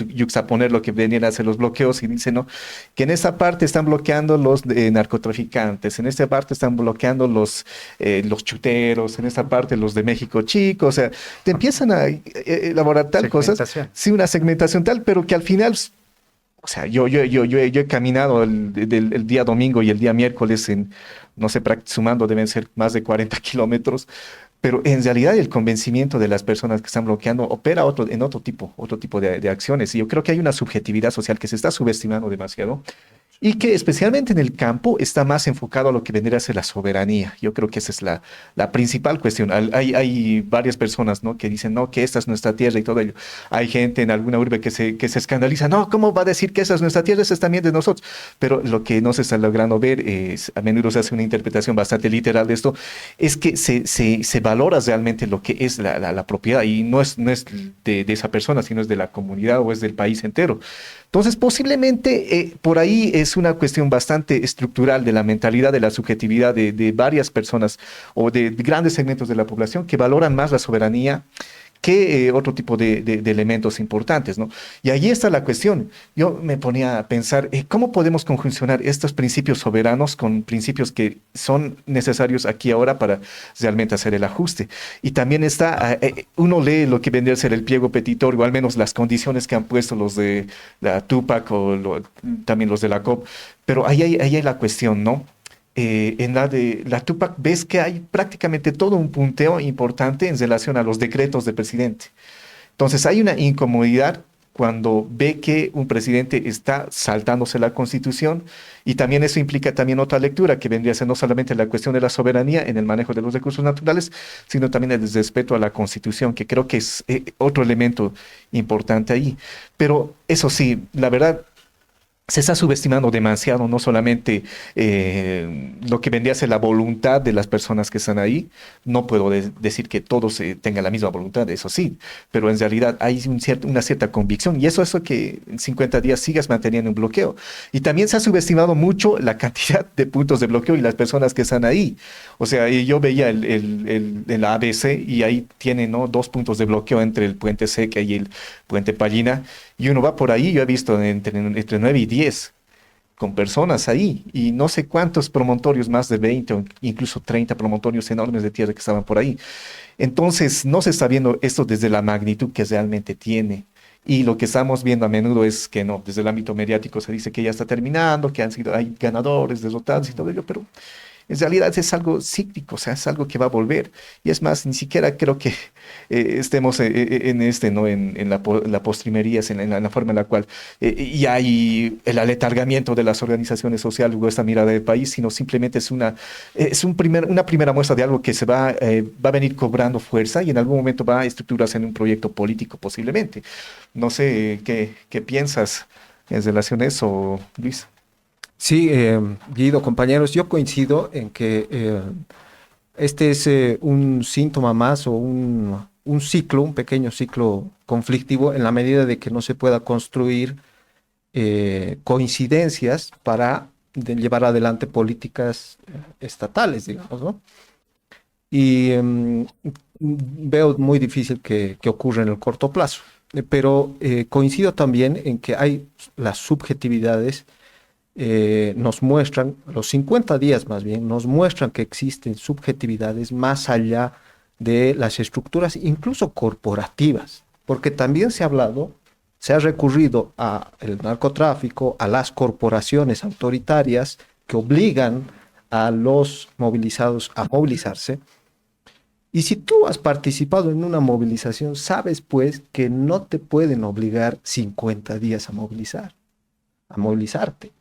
yuxtaponer lo que venían a hacer los bloqueos y dice, ¿no?, que en esa parte están bloqueando los narcotraficantes, en esta parte están bloqueando los chuteros, en esta parte los de México Chico, o sea, te empiezan a elaborar tal cosas, sí, una segmentación tal, pero que al final... O sea, yo he caminado el día domingo y el día miércoles no sé, sumando deben ser más de 40 kilómetros, pero en realidad el convencimiento de las personas que están bloqueando opera en otro tipo de acciones. Y yo creo que hay una subjetividad social que se está subestimando demasiado y que especialmente en el campo está más enfocado a lo que vendría a ser la soberanía. Yo creo que esa es la principal cuestión. Hay varias personas, ¿no?, que dicen, no, que esta es nuestra tierra y todo ello. Hay gente en alguna urbe que se escandaliza, no, ¿cómo va a decir que esa es nuestra tierra? Esa es también de nosotros. Pero lo que no se está logrando ver, a menudo se hace una interpretación bastante literal de esto, es que se valora realmente lo que es la propiedad y no es de esa persona, sino es de la comunidad o es del país entero. Entonces, posiblemente por ahí es una cuestión bastante estructural de la mentalidad, de la subjetividad de varias personas o de grandes segmentos de la población que valoran más la soberanía que otro tipo de elementos importantes, ¿no? Y ahí está la cuestión. Yo me ponía a pensar, ¿cómo podemos conjuncionar estos principios soberanos con principios que son necesarios aquí ahora para realmente hacer el ajuste? Y también está, uno lee lo que vendría a ser el pliego petitorio, o al menos las condiciones que han puesto los de la Tupac o también los de la COP, pero ahí hay la cuestión, ¿no? En la de la Tupac ves que hay prácticamente todo un punteo importante en relación a los decretos del presidente. Entonces hay una incomodidad cuando ve que un presidente está saltándose la Constitución y también eso implica también otra lectura que vendría a ser no solamente la cuestión de la soberanía en el manejo de los recursos naturales, sino también el respeto a la Constitución, que creo que es otro elemento importante ahí. Pero eso sí, la verdad, se está subestimando demasiado, no solamente lo que vendría a ser la voluntad de las personas que están ahí. No puedo decir que todos tengan la misma voluntad, eso sí, pero en realidad hay una cierta convicción y eso que en 50 días sigas manteniendo un bloqueo. Y también se ha subestimado mucho la cantidad de puntos de bloqueo y las personas que están ahí. O sea, yo veía el ABC y ahí tiene, ¿no?, 2 puntos de bloqueo entre el puente Seca y el puente Pallina. Y uno va por ahí, yo he visto entre 9 y 10 con personas ahí y no sé cuántos promontorios, más de 20 o incluso 30 promontorios enormes de tierra que estaban por ahí. Entonces no se está viendo esto desde la magnitud que realmente tiene. Y lo que estamos viendo a menudo es que no, desde el ámbito mediático se dice que ya está terminando, que hay ganadores, derrotados y todo ello, pero en realidad es algo cíclico, o sea, es algo que va a volver. Y es más, ni siquiera creo que estemos ¿no? En la postrimería, en la forma en la cual y hay el aletargamiento de las organizaciones sociales o esta mirada del país, sino simplemente una primera muestra de algo que va a venir cobrando fuerza y en algún momento va a estructurarse en un proyecto político posiblemente. No sé qué piensas en relación a eso, Luis. Sí, Guido, compañeros, yo coincido en que este es un síntoma más o un ciclo, un pequeño ciclo conflictivo en la medida de que no se pueda construir coincidencias para llevar adelante políticas estatales, digamos, ¿no? Y veo muy difícil que ocurra en el corto plazo. Pero coincido también en que hay las subjetividades, nos muestran, los 50 días más bien, nos muestran que existen subjetividades más allá de las estructuras, incluso corporativas, porque también se ha hablado, se ha recurrido al narcotráfico, a las corporaciones autoritarias que obligan a los movilizados a movilizarse. Y si tú has participado en una movilización, sabes pues que no te pueden obligar 50 días a movilizarte.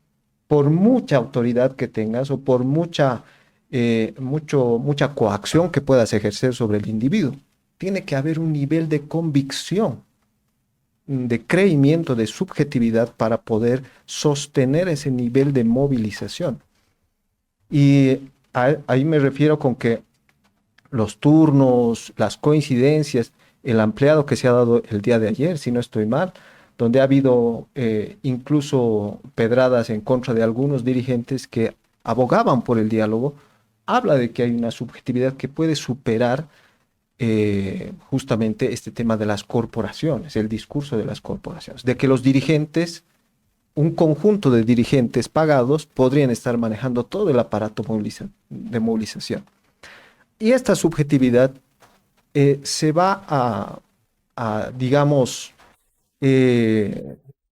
Por mucha autoridad que tengas o por mucha coacción que puedas ejercer sobre el individuo. Tiene que haber un nivel de convicción, de creimiento, de subjetividad para poder sostener ese nivel de movilización. Y ahí me refiero con que los turnos, las coincidencias, el ampliado que se ha dado el día de ayer, si no estoy mal, donde ha habido incluso pedradas en contra de algunos dirigentes que abogaban por el diálogo, habla de que hay una subjetividad que puede superar justamente este tema de las corporaciones, el discurso de las corporaciones, de que los dirigentes, un conjunto de dirigentes pagados, podrían estar manejando todo el aparato de movilización. Y esta subjetividad se va digamos,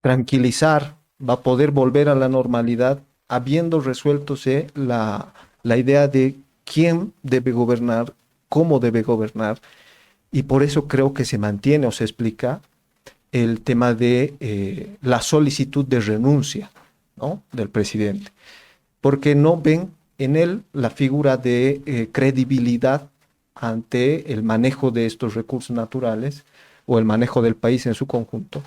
tranquilizar, va a poder volver a la normalidad habiendo resueltose la idea de quién debe gobernar, cómo debe gobernar, y por eso creo que se mantiene o se explica el tema de la solicitud de renuncia, ¿no?, del presidente, porque no ven en él la figura de credibilidad ante el manejo de estos recursos naturales o el manejo del país en su conjunto.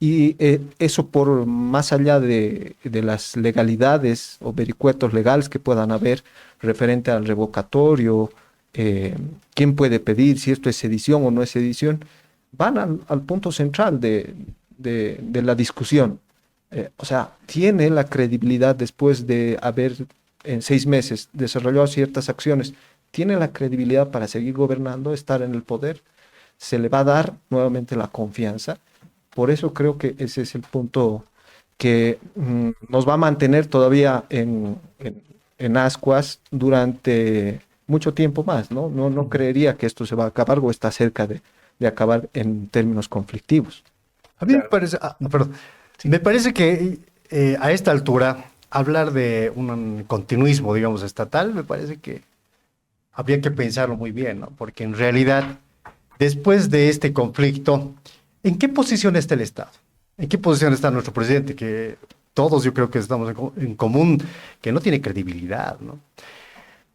Y eso por más allá de las legalidades o vericuetos legales que puedan haber referente al revocatorio, quién puede pedir, si esto es sedición o no es sedición, van al punto central de la discusión. O sea, tiene la credibilidad después de haber en 6 meses desarrollado ciertas acciones, tiene la credibilidad para seguir gobernando, estar en el poder, se le va a dar nuevamente la confianza. Por eso creo que ese es el punto que nos va a mantener todavía en ascuas durante mucho tiempo más, ¿no? No creería que esto se va a acabar o está cerca de acabar en términos conflictivos. A mí me parece, perdón, me parece que a esta altura hablar de un continuismo, digamos, estatal, me parece que habría que pensarlo muy bien, ¿no? Porque en realidad, después de este conflicto, ¿en qué posición está el Estado? ¿En qué posición está nuestro presidente? Que todos yo creo que estamos en común, que no tiene credibilidad, ¿no?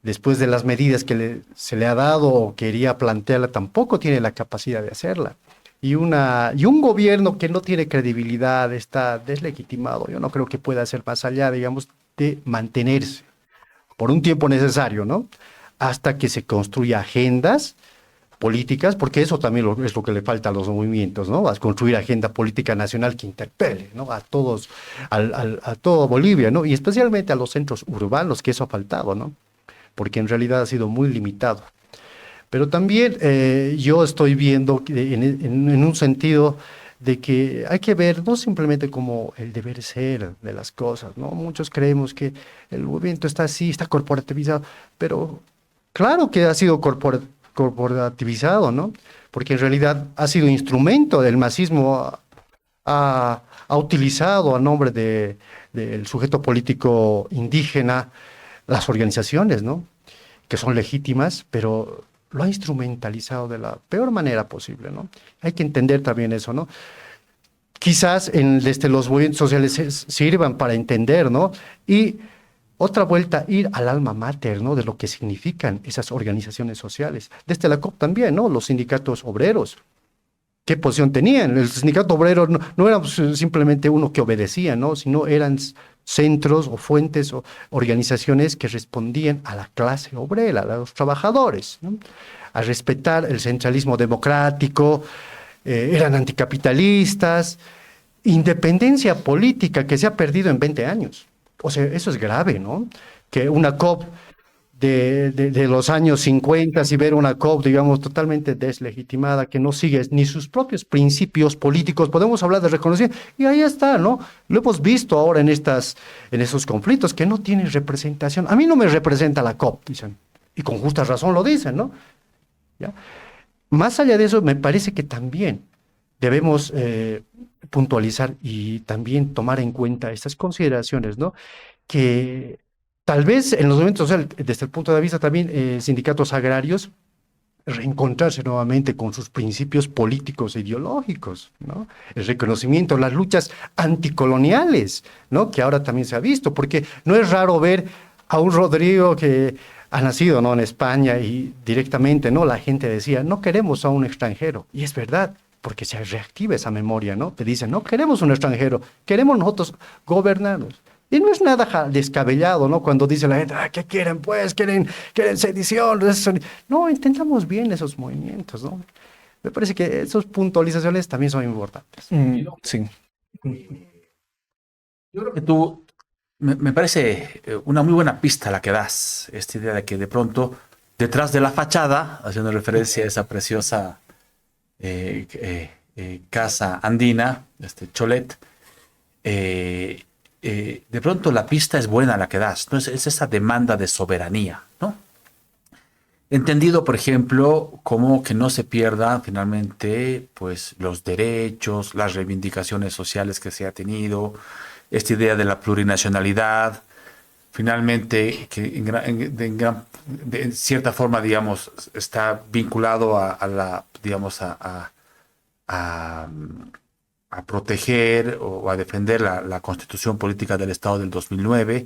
Después de las medidas que se le ha dado o quería plantearla, tampoco tiene la capacidad de hacerla. Y un gobierno que no tiene credibilidad está deslegitimado. Yo no creo que pueda hacer más allá, digamos, de mantenerse por un tiempo necesario, ¿no? Hasta que se construya agendas políticas, porque eso también es lo que le falta a los movimientos, ¿no? A construir agenda política nacional que interpele, ¿no?, a todos, a todo Bolivia, ¿no? Y especialmente a los centros urbanos, que eso ha faltado, ¿no? Porque en realidad ha sido muy limitado. Pero también yo estoy viendo en un sentido de que hay que ver no simplemente como el deber ser de las cosas, ¿no? Muchos creemos que el movimiento está así, está corporativizado, pero claro que ha sido corporativizado, ¿no? Porque en realidad ha sido instrumento del masismo, ha utilizado a nombre del sujeto político indígena las organizaciones, ¿no? Que son legítimas, pero lo ha instrumentalizado de la peor manera posible, ¿no? Hay que entender también eso, ¿no? Quizás desde los movimientos sociales sirvan para entender, ¿no? Y otra vuelta, ir al alma mater, ¿no? De lo que significan esas organizaciones sociales. Desde la COP también, ¿no? Los sindicatos obreros. ¿Qué posición tenían? El sindicato obrero no era simplemente uno que obedecía, ¿no? Sino eran centros o fuentes o organizaciones que respondían a la clase obrera, a los trabajadores, ¿no? A respetar el centralismo democrático, eran anticapitalistas, independencia política que se ha perdido en 20 años. O sea, eso es grave, ¿no? Que una COP de los años 50 y ver una COP, digamos, totalmente deslegitimada, que no sigue ni sus propios principios políticos, podemos hablar de reconocimiento, y ahí está, ¿no? Lo hemos visto ahora en esos conflictos, que no tienen representación. A mí no me representa la COP, dicen, y con justa razón lo dicen, ¿no? ¿Ya? Más allá de eso, me parece que también debemos puntualizar y también tomar en cuenta estas consideraciones, ¿no? Que tal vez en los movimientos sociales, desde el punto de vista también sindicatos agrarios, reencontrarse nuevamente con sus principios políticos e ideológicos, ¿no? El reconocimiento, las luchas anticoloniales, ¿no? Que ahora también se ha visto, porque no es raro ver a un Rodrigo que ha nacido, ¿no? En España y directamente, ¿no? La gente decía, no queremos a un extranjero. Y es verdad, porque se reactiva esa memoria, ¿no? Te dicen, no queremos un extranjero, queremos nosotros gobernarnos. Y no es nada descabellado, ¿no? Cuando dice la gente, ¿qué quieren? Pues, quieren sedición. No, intentamos bien esos movimientos, ¿no? Me parece que esas puntualizaciones también son importantes. Sí. Yo creo que tú, me parece una muy buena pista la que das, esta idea de que de pronto, detrás de la fachada, haciendo referencia a esa preciosa casa andina, Cholet, de pronto la pista es buena la que das, ¿no? Es esa demanda de soberanía, ¿no? Entendido, por ejemplo, como que no se pierdan finalmente pues, los derechos, las reivindicaciones sociales que se ha tenido, esta idea de la plurinacionalidad, finalmente que en cierta forma, digamos, está vinculado a proteger o a defender la Constitución Política del Estado del 2009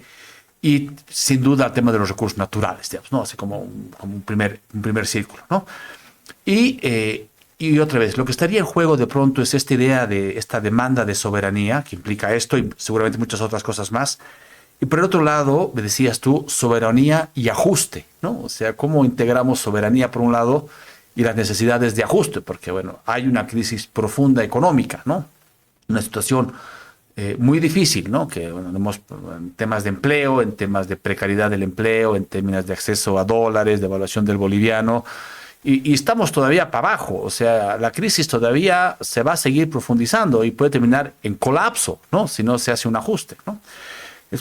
y sin duda el tema de los recursos naturales, digamos, ¿no? Así como un primer círculo, ¿no? Y otra vez, lo que estaría en juego de pronto es esta idea de esta demanda de soberanía que implica esto y seguramente muchas otras cosas más. Y por el otro lado, me decías tú, soberanía y ajuste, ¿no? O sea, cómo integramos soberanía por un lado y las necesidades de ajuste, porque bueno, hay una crisis profunda económica, ¿no? Una situación muy difícil, ¿no? Que bueno, tenemos en temas de empleo, en temas de precariedad del empleo, en términos de acceso a dólares, de evaluación del boliviano, y estamos todavía para abajo, o sea, la crisis todavía se va a seguir profundizando y puede terminar en colapso, ¿no? Si no se hace un ajuste, ¿no?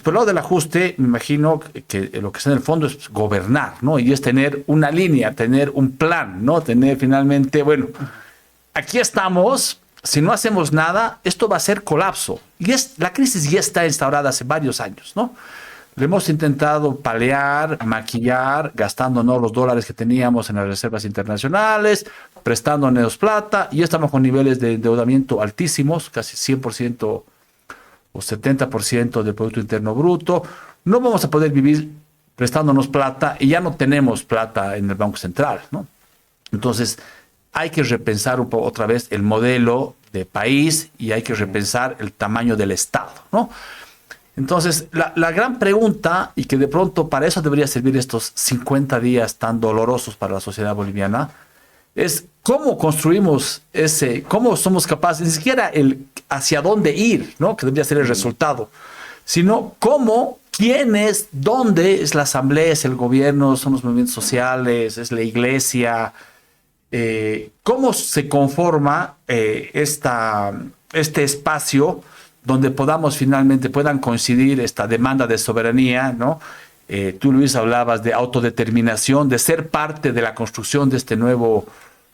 Por el lado del ajuste, me imagino que lo que está en el fondo es gobernar, ¿no? Y es tener una línea, tener un plan, ¿no? Tener finalmente, bueno, aquí estamos, si no hacemos nada, esto va a ser colapso. Y la crisis ya está instaurada hace varios años, ¿no? Le hemos intentado paliar, maquillar, gastándonos los dólares que teníamos en las reservas internacionales, prestándonos plata, y estamos con niveles de endeudamiento altísimos, casi 100% o 70% del Producto Interno Bruto. No vamos a poder vivir prestándonos plata y ya no tenemos plata en el Banco Central, ¿no? Entonces, hay que repensar un poco otra vez el modelo de país y hay que repensar el tamaño del Estado, ¿no? Entonces, la gran pregunta, y que de pronto para eso debería servir estos 50 días tan dolorosos para la sociedad boliviana, es cómo construimos cómo somos capaces, ni siquiera el hacia dónde ir, ¿no? Que debería ser el resultado, sino cómo, quiénes, dónde es la asamblea, es el gobierno, son los movimientos sociales, es la iglesia, cómo se conforma este espacio donde puedan coincidir esta demanda de soberanía, ¿no? Tú, Luis, hablabas de autodeterminación, de ser parte de la construcción de este nuevo,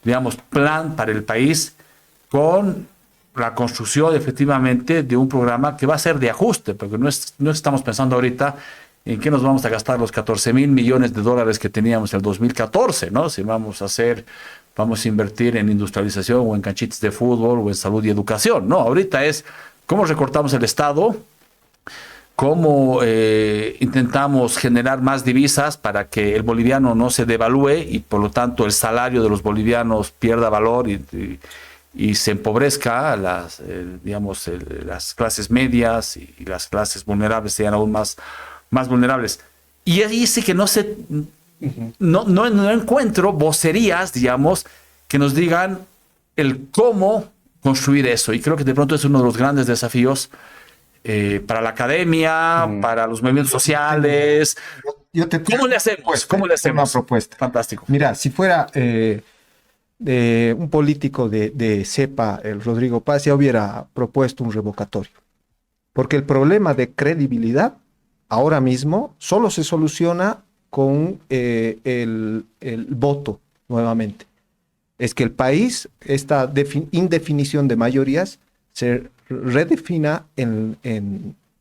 digamos, plan para el país, con la construcción efectivamente de un programa que va a ser de ajuste, porque no estamos pensando ahorita ¿en qué nos vamos a gastar los 14.000 millones de dólares que teníamos en el 2014, ¿no? Si vamos a invertir en industrialización o en canchitas de fútbol o en salud y educación, ¿no? Ahorita es cómo recortamos el Estado, cómo intentamos generar más divisas para que el boliviano no se devalúe y por lo tanto el salario de los bolivianos pierda valor y se empobrezca, las clases medias y las clases vulnerables sean aún más vulnerables. Y ahí sí que no encuentro vocerías, digamos, que nos digan el cómo construir eso. Y creo que de pronto es uno de los grandes desafíos para la academia, para los movimientos sociales. ¿Cómo le hacemos? ¿Cómo le hacemos? Una propuesta. Fantástico. Mira, si fuera un político de cepa, el Rodrigo Paz, ya hubiera propuesto un revocatorio. Porque el problema de credibilidad ahora mismo solo se soluciona con el voto nuevamente. Es que el país, esta indefinición de mayorías, se redefina en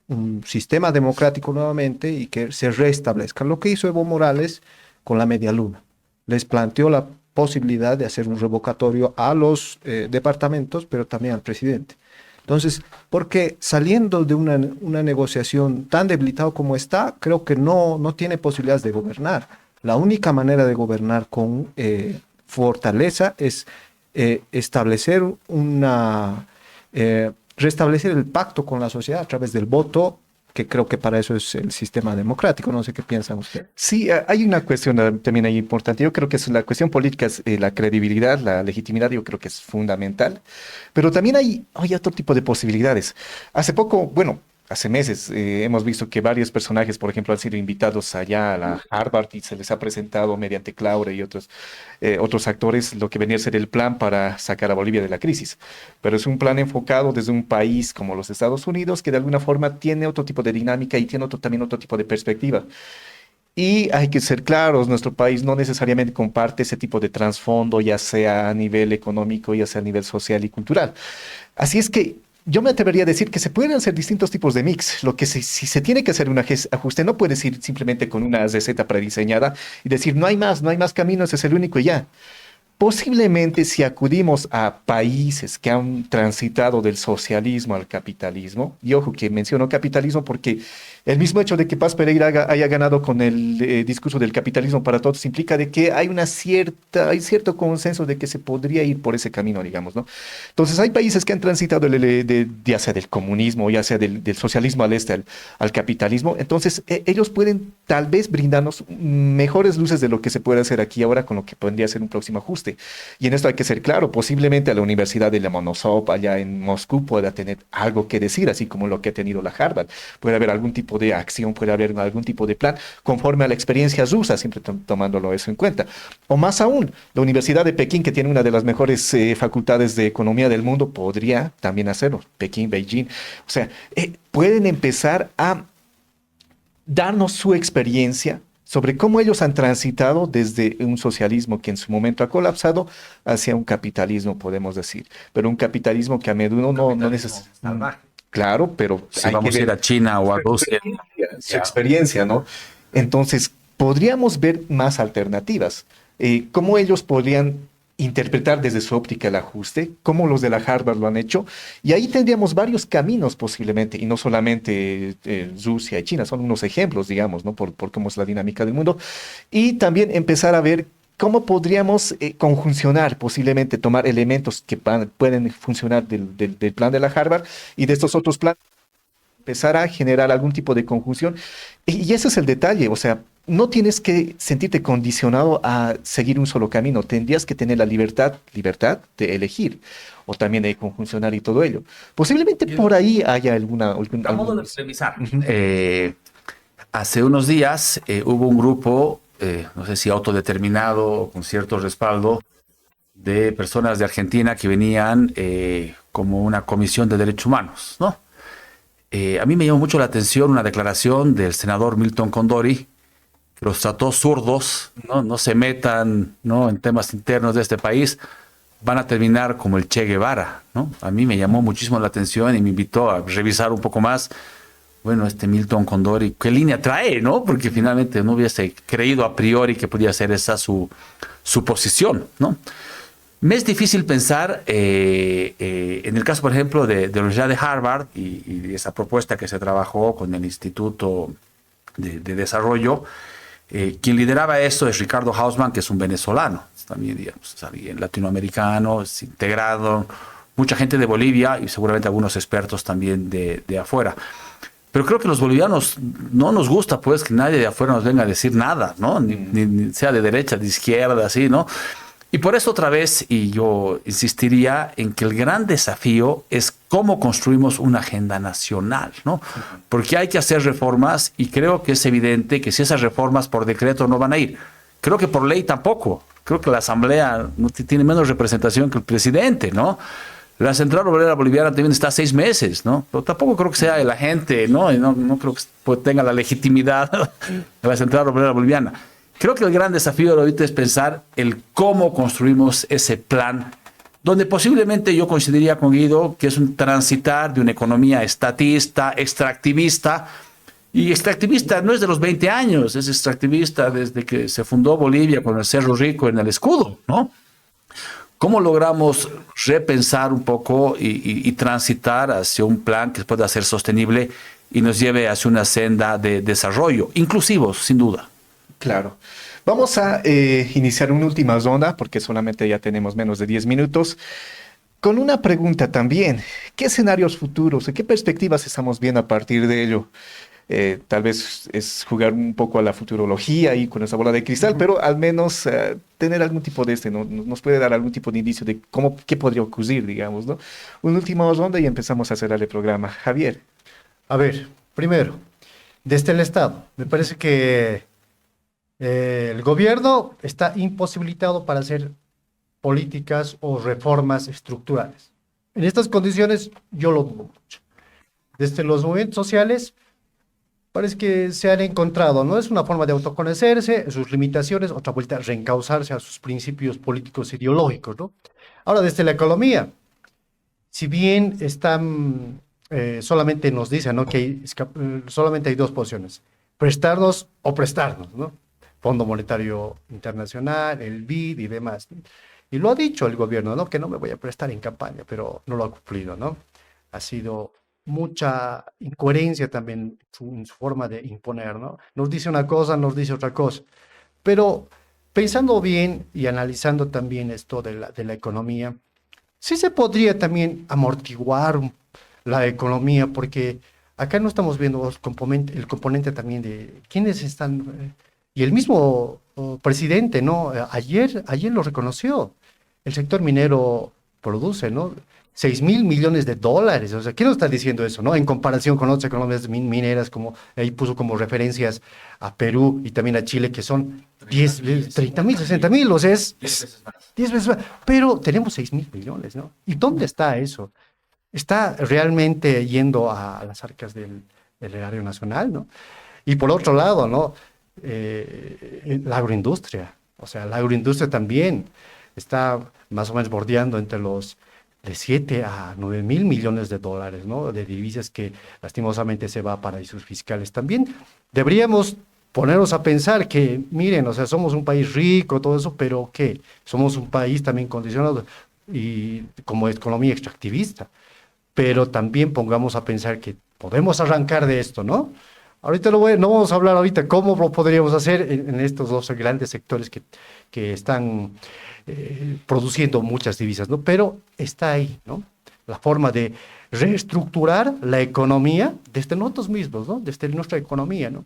un sistema democrático nuevamente y que se restablezca. Lo que hizo Evo Morales con la Media Luna. Les planteó la posibilidad de hacer un revocatorio a los departamentos, pero también al presidente. Entonces, porque saliendo de una negociación tan debilitada como está, creo que no tiene posibilidades de gobernar. La única manera de gobernar con fortaleza es establecer restablecer el pacto con la sociedad a través del voto, que creo que para eso es el sistema democrático. No sé qué piensan ustedes. Sí, hay una cuestión también ahí importante. Yo creo que es la cuestión política, es, la credibilidad, la legitimidad, yo creo que es fundamental. Pero también hay otro tipo de posibilidades. Hace poco, bueno, hace meses, hemos visto que varios personajes, por ejemplo, han sido invitados allá a la Harvard y se les ha presentado mediante Claure y otros actores lo que venía a ser el plan para sacar a Bolivia de la crisis. Pero es un plan enfocado desde un país como los Estados Unidos que de alguna forma tiene otro tipo de dinámica y tiene también otro tipo de perspectiva. Y hay que ser claros, nuestro país no necesariamente comparte ese tipo de trasfondo, ya sea a nivel económico, ya sea a nivel social y cultural. Así es que yo me atrevería a decir que se pueden hacer distintos tipos de mix. Lo que si se tiene que hacer un ajuste, no puedes ir simplemente con una receta prediseñada y decir, no hay más camino, ese es el único y ya. Posiblemente si acudimos a países que han transitado del socialismo al capitalismo, y ojo que menciono capitalismo porque el mismo hecho de que Paz Pereira haya ganado con el discurso del capitalismo para todos implica de que hay cierto consenso de que se podría ir por ese camino, digamos, ¿no? Entonces hay países que han transitado ya sea del comunismo, ya sea del socialismo al capitalismo, entonces ellos pueden tal vez brindarnos mejores luces de lo que se puede hacer aquí ahora con lo que podría ser un próximo ajuste. Y en esto hay que ser claro, posiblemente a la Universidad de Lomonosov allá en Moscú pueda tener algo que decir, así como lo que ha tenido la Harvard. Puede haber algún tipo de acción, puede haber algún tipo de plan conforme a la experiencia rusa, siempre tomándolo eso en cuenta. O más aún, la Universidad de Pekín, que tiene una de las mejores facultades de economía del mundo, podría también hacerlo. Pekín, Beijing. O sea, pueden empezar a darnos su experiencia sobre cómo ellos han transitado desde un socialismo que en su momento ha colapsado hacia un capitalismo, podemos decir. Pero un capitalismo que a menudo no necesita. Claro, pero si vamos a ir a China o a Rusia. Su experiencia, ¿no? Entonces, podríamos ver más alternativas. ¿Cómo ellos podrían interpretar desde su óptica el ajuste? ¿Cómo los de la Harvard lo han hecho? Y ahí tendríamos varios caminos posiblemente, y no solamente Rusia y China, son unos ejemplos, digamos, ¿no? Por cómo es la dinámica del mundo. Y también empezar a ver cómo podríamos conjuncionar, posiblemente tomar elementos que pueden funcionar del plan de la Harvard y de estos otros planes, empezar a generar algún tipo de conjunción. Y ese es el detalle, o sea, no tienes que sentirte condicionado a seguir un solo camino, tendrías que tener la libertad de elegir o también de conjuncionar y todo ello. Posiblemente por ahí haya A modo de revisar. Hace unos días hubo un grupo, no sé si autodeterminado o con cierto respaldo, de personas de Argentina que venían como una comisión de derechos humanos, ¿no? A mí me llamó mucho la atención una declaración del senador Milton Condori, que los trató zurdos, ¿no? No se metan, ¿no?, en temas internos de este país, van a terminar como el Che Guevara, ¿no? A mí me llamó muchísimo la atención y me invitó a revisar un poco más bueno, este Milton Condori, ¿qué línea trae, no? Porque finalmente no hubiese creído a priori que podía ser esa su posición, ¿no? Me es difícil pensar en el caso, por ejemplo, de la Universidad de Harvard y de esa propuesta que se trabajó con el Instituto de Desarrollo. Quien lideraba esto es Ricardo Hausmann, que es un venezolano, también, digamos, también latinoamericano, es integrado, mucha gente de Bolivia y seguramente algunos expertos también de afuera. Pero creo que los bolivianos no nos gusta, pues, que nadie de afuera nos venga a decir nada, ¿no? Ni sea de derecha, de izquierda, así, ¿no? Y por eso otra vez, y yo insistiría en que el gran desafío es cómo construimos una agenda nacional, ¿no? Porque hay que hacer reformas y creo que es evidente que si esas reformas por decreto no van a ir, creo que por ley tampoco. Creo que la Asamblea no tiene menos representación que el presidente, ¿no? La Central Obrera Boliviana también está 6 meses, ¿no? Pero tampoco creo que sea la gente, ¿no? Y no creo que tenga la legitimidad de la Central Obrera Boliviana. Creo que el gran desafío de ahorita es pensar el cómo construimos ese plan, donde posiblemente yo coincidiría con Guido, que es un transitar de una economía estatista, extractivista, y extractivista no es de los 20 años, es extractivista desde que se fundó Bolivia con el Cerro Rico en el escudo, ¿no? ¿Cómo logramos repensar un poco y transitar hacia un plan que pueda ser sostenible y nos lleve hacia una senda de desarrollo, inclusivos, sin duda? Claro. Vamos a iniciar una última ronda porque solamente ya tenemos menos de 10 minutos. Con una pregunta también. ¿Qué escenarios futuros, qué perspectivas estamos viendo a partir de ello? Tal vez es jugar un poco a la futurología y con esa bola de cristal, pero al menos tener algún tipo de ¿no? Nos puede dar algún tipo de indicio de qué podría ocurrir, digamos, ¿no? Una última ronda y empezamos a cerrar el programa. Javier. A ver, primero, desde el Estado, me parece que el gobierno está imposibilitado para hacer políticas o reformas estructurales. En estas condiciones yo lo dudo mucho. Desde los movimientos sociales parece que se han encontrado, ¿no? Es una forma de autoconocerse, sus limitaciones, otra vuelta a reencauzarse a sus principios políticos ideológicos, ¿no? Ahora, desde la economía, si bien están, solamente nos dicen, ¿no? Que solamente hay dos posiciones, prestarnos o prestarnos, ¿no? Fondo Monetario Internacional, el BID y demás. Y lo ha dicho el gobierno, ¿no? Que no me voy a prestar en campaña, pero no lo ha cumplido, ¿no? Ha sido mucha incoherencia también en su forma de imponer, ¿no? Nos dice una cosa, nos dice otra cosa. Pero pensando bien y analizando también esto de la economía, sí se podría también amortiguar la economía, porque acá no estamos viendo el componente también de quiénes están... y el mismo presidente, ¿no? Ayer lo reconoció. El sector minero produce, ¿no? 6.000 millones de dólares. O sea, ¿quién nos está diciendo eso, no? En comparación con otras economías mineras, como ahí puso como referencias a Perú y también a Chile, que son 30.000, 60.000. O sea, es 10 veces más. Pero tenemos 6.000 millones, ¿no? ¿Y dónde está eso? ¿Está realmente yendo a las arcas del erario nacional, no? Y por otro lado, ¿no? La agroindustria. O sea, la agroindustria también está más o menos bordeando entre los de 7 a 9.000 millones de dólares, ¿no? De divisas que lastimosamente se va a paraísos fiscales. También deberíamos ponernos a pensar que, miren, o sea, somos un país rico, todo eso, pero ¿qué? Somos un país también condicionado y como economía extractivista. Pero también pongamos a pensar que podemos arrancar de esto, ¿no? Ahorita no vamos a hablar ahorita cómo lo podríamos hacer en estos dos grandes sectores que están produciendo muchas divisas, ¿no? Pero está ahí, ¿no? La forma de reestructurar la economía desde nosotros mismos, ¿no? Desde nuestra economía, ¿no?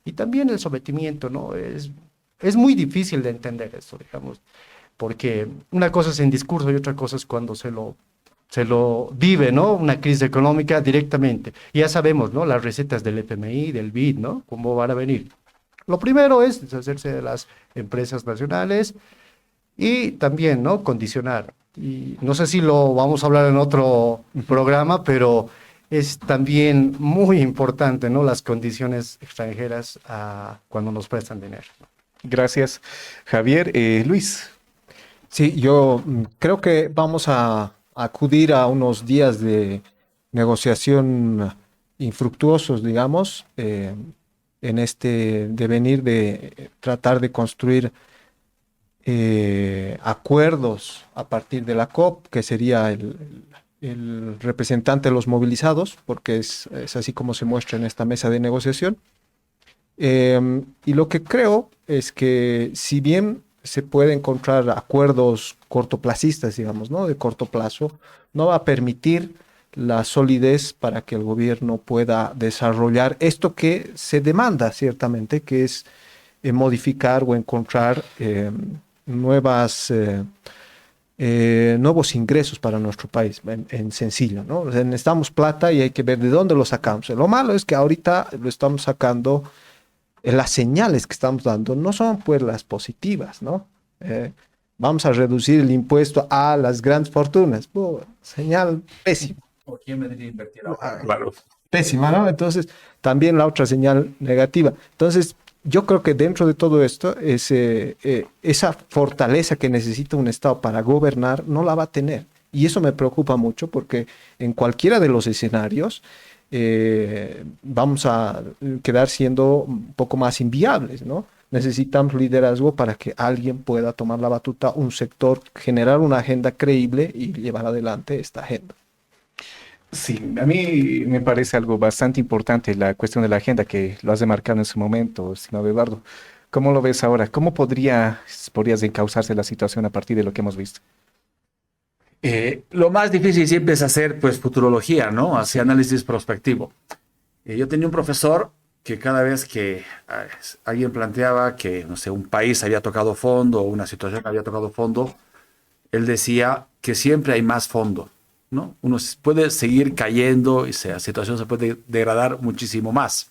Y también el sometimiento, ¿no? Es muy difícil de entender eso, digamos, porque una cosa es en discurso y otra cosa es cuando se lo vive, ¿no? Una crisis económica directamente. Ya sabemos, ¿no? Las recetas del FMI, del BID, ¿no? Cómo van a venir. Lo primero es deshacerse de las empresas nacionales y también, ¿no? Condicionar. Y no sé si lo vamos a hablar en otro programa, pero es también muy importante, ¿no? Las condiciones extranjeras cuando nos prestan dinero. Gracias, Javier. Luis. Sí, yo creo que vamos a acudir a unos días de negociación infructuosos, digamos, en este devenir de tratar de construir acuerdos a partir de la COP, que sería el representante de los movilizados, porque es así como se muestra en esta mesa de negociación. Y lo que creo es que si bien se puede encontrar acuerdos cortoplacistas, digamos, ¿no? De corto plazo, no va a permitir la solidez para que el gobierno pueda desarrollar esto que se demanda ciertamente, que es modificar o encontrar nuevos ingresos para nuestro país, en sencillo, ¿no? O sea, necesitamos plata y hay que ver de dónde lo sacamos. Lo malo es que ahorita lo estamos sacando, las señales que estamos dando no son pues las positivas, ¿no? Vamos a reducir el impuesto a las grandes fortunas. Señal pésima. ¿Por quién vendría a invertir ahora? Claro. Pésima, ¿no? Entonces, también la otra señal negativa. Entonces, yo creo que dentro de todo esto, esa fortaleza que necesita un Estado para gobernar no la va a tener. Y eso me preocupa mucho porque en cualquiera de los escenarios vamos a quedar siendo un poco más inviables, ¿no? Necesitamos liderazgo para que alguien pueda tomar la batuta, un sector, generar una agenda creíble y llevar adelante esta agenda. Sí, a mí me parece algo bastante importante la cuestión de la agenda que lo has demarcado en su momento, estimado Eduardo. ¿Cómo lo ves ahora? ¿Cómo podrías encauzarse la situación a partir de lo que hemos visto? Lo más difícil siempre es hacer pues futurología, ¿no? Hacer análisis prospectivo. Yo tenía un profesor que cada vez que alguien planteaba que, no sé, un país había tocado fondo o una situación había tocado fondo, él decía que siempre hay más fondo, ¿no? Uno puede seguir cayendo y la situación se puede degradar muchísimo más.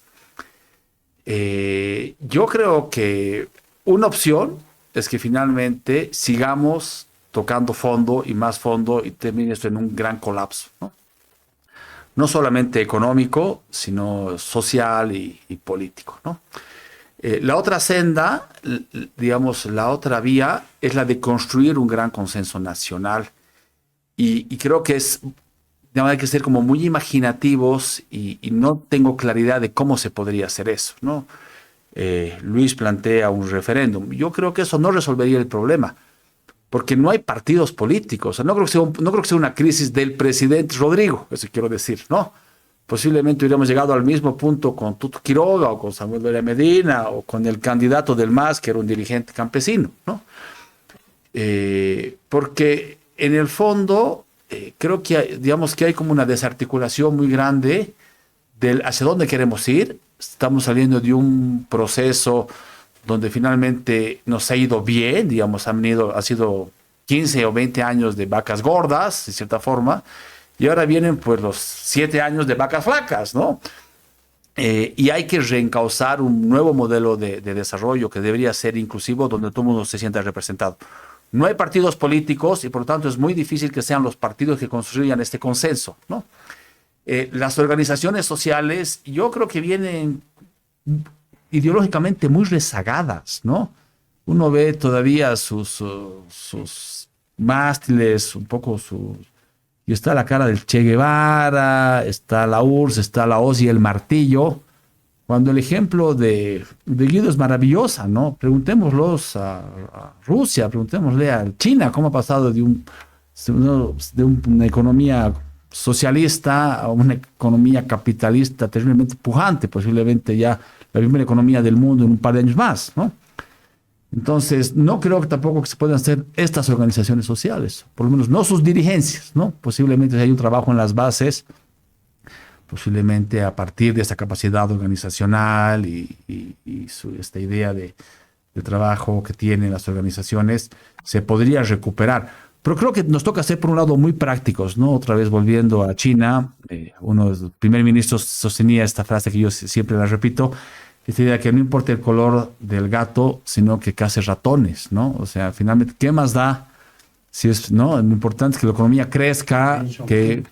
Yo creo que una opción es que finalmente sigamos tocando fondo y termine esto en un gran colapso, ¿no? No solamente económico, sino social y político, ¿no? La otra senda, digamos, la otra vía es la de construir un gran consenso nacional. Y creo que hay que ser como muy imaginativos y no tengo claridad de cómo se podría hacer eso, ¿no? Luis plantea un referéndum. Yo creo que eso no resolvería el problema, porque no hay partidos políticos. O sea, no creo que sea una crisis del presidente Rodrigo, eso quiero decir, ¿no? Posiblemente hubiéramos llegado al mismo punto con Tuto Quiroga o con Samuel Doria Medina o con el candidato del MAS, que era un dirigente campesino, ¿no? Porque en el fondo creo que digamos que hay como una desarticulación muy grande hacia dónde queremos ir. Estamos saliendo de un proceso donde finalmente nos ha ido bien, digamos, ha sido 15 o 20 años de vacas gordas, de cierta forma, y ahora vienen pues los 7 años de vacas flacas, ¿no? Y hay que reencauzar un nuevo modelo de desarrollo que debería ser inclusivo, donde todo el mundo se sienta representado. No hay partidos políticos y por lo tanto es muy difícil que sean los partidos que construyan este consenso, ¿no? Las organizaciones sociales, yo creo que vienen ideológicamente muy rezagadas, ¿no? Uno ve todavía sus mástiles, un poco y está la cara del Che Guevara, está la URSS, está la hoz y el martillo, cuando el ejemplo de Guido es maravillosa, ¿no? Preguntémoslos a Rusia, preguntémosle a China cómo ha pasado de una economía socialista a una economía capitalista terriblemente pujante, posiblemente ya la primera economía del mundo en un par de años más, ¿no? Entonces, no creo que tampoco que se puedan hacer estas organizaciones sociales, por lo menos no sus dirigencias, ¿no? Posiblemente si hay un trabajo en las bases, posiblemente a partir de esta capacidad organizacional y esta idea de trabajo que tienen las organizaciones, se podría recuperar. Pero creo que nos toca ser, por un lado, muy prácticos, ¿no? Otra vez volviendo a China, uno de los primeros ministros sostenía esta frase que yo siempre la repito, esta idea que no importa el color del gato, sino que case ratones, ¿no? O sea, finalmente, ¿qué más da? Si es, ¿no? Lo importante es que la economía crezca, que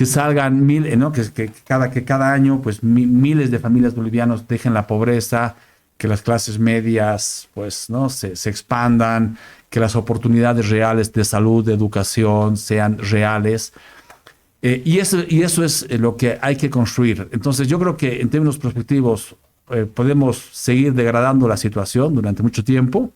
salgan ¿no? que cada año pues miles de familias bolivianas dejen la pobreza, que las clases medias pues no se expandan, que las oportunidades reales de salud, de educación sean reales. Y eso es lo que hay que construir. Entonces yo creo que en términos prospectivos podemos seguir degradando la situación durante mucho tiempo.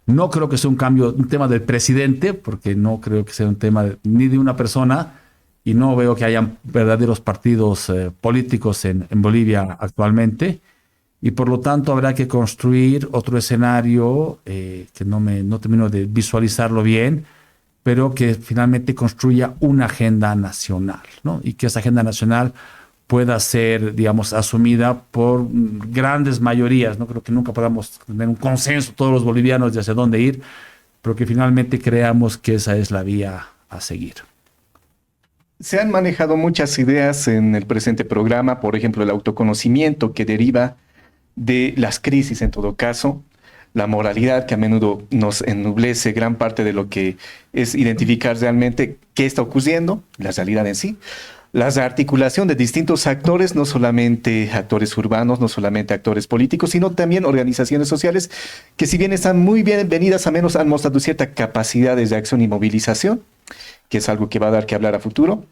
No creo que sea un tema del presidente, porque no creo que sea un tema ni de una persona, y no veo que hayan verdaderos partidos políticos en Bolivia actualmente. Y por lo tanto habrá que construir otro escenario que no termino de visualizarlo bien, pero que finalmente construya una agenda nacional, ¿no? Y que esa agenda nacional pueda ser, digamos, asumida por grandes mayorías. No creo que nunca podamos tener un consenso todos los bolivianos de hacia dónde ir, pero que finalmente creamos que esa es la vía a seguir. Se han manejado muchas ideas en el presente programa, por ejemplo, el autoconocimiento que deriva de las crisis en todo caso, la moralidad que a menudo nos ennublece gran parte de lo que es identificar realmente qué está ocurriendo, la realidad en sí, la articulación de distintos actores, no solamente actores urbanos, no solamente actores políticos, sino también organizaciones sociales que si bien están muy bienvenidas, a menos han mostrado cierta capacidad de reacción y movilización, que es algo que va a dar que hablar a futuro,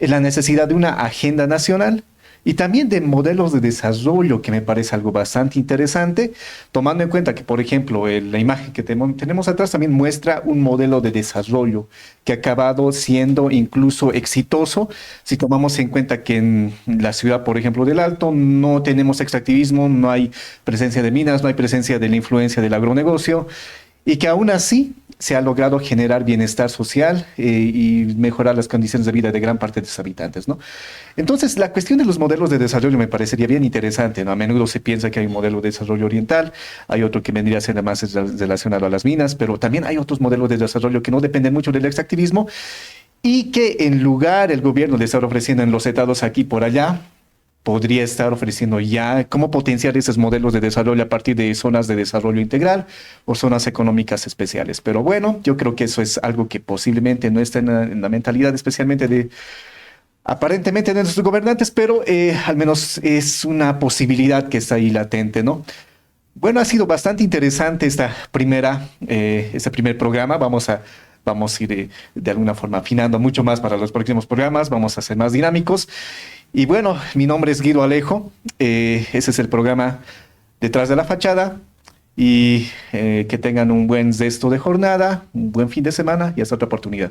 la necesidad de una agenda nacional y también de modelos de desarrollo, que me parece algo bastante interesante, tomando en cuenta que, por ejemplo, la imagen que tenemos atrás también muestra un modelo de desarrollo que ha acabado siendo incluso exitoso, si tomamos en cuenta que en la ciudad, por ejemplo, del Alto, no tenemos extractivismo, no hay presencia de minas, no hay presencia de la influencia del agronegocio, y que aún así se ha logrado generar bienestar social y mejorar las condiciones de vida de gran parte de sus habitantes, ¿no? Entonces, la cuestión de los modelos de desarrollo me parecería bien interesante, ¿no? A menudo se piensa que hay un modelo de desarrollo oriental, hay otro que vendría a ser más relacionado a las minas, pero también hay otros modelos de desarrollo que no dependen mucho del extractivismo y que en lugar el gobierno de estar ofreciendo en los estados aquí por allá, podría estar ofreciendo ya cómo potenciar esos modelos de desarrollo a partir de zonas de desarrollo integral o zonas económicas especiales. Pero bueno, yo creo que eso es algo que posiblemente no está en la mentalidad, especialmente aparentemente de nuestros gobernantes, pero al menos es una posibilidad que está ahí latente, ¿no? Bueno, ha sido bastante interesante este primer programa. Vamos a ir de alguna forma afinando mucho más para los próximos programas. Vamos a ser más dinámicos. Y bueno, mi nombre es Guido Alejo. Ese es el programa Detrás de la Fachada. Y que tengan un buen resto de jornada, un buen fin de semana y hasta otra oportunidad.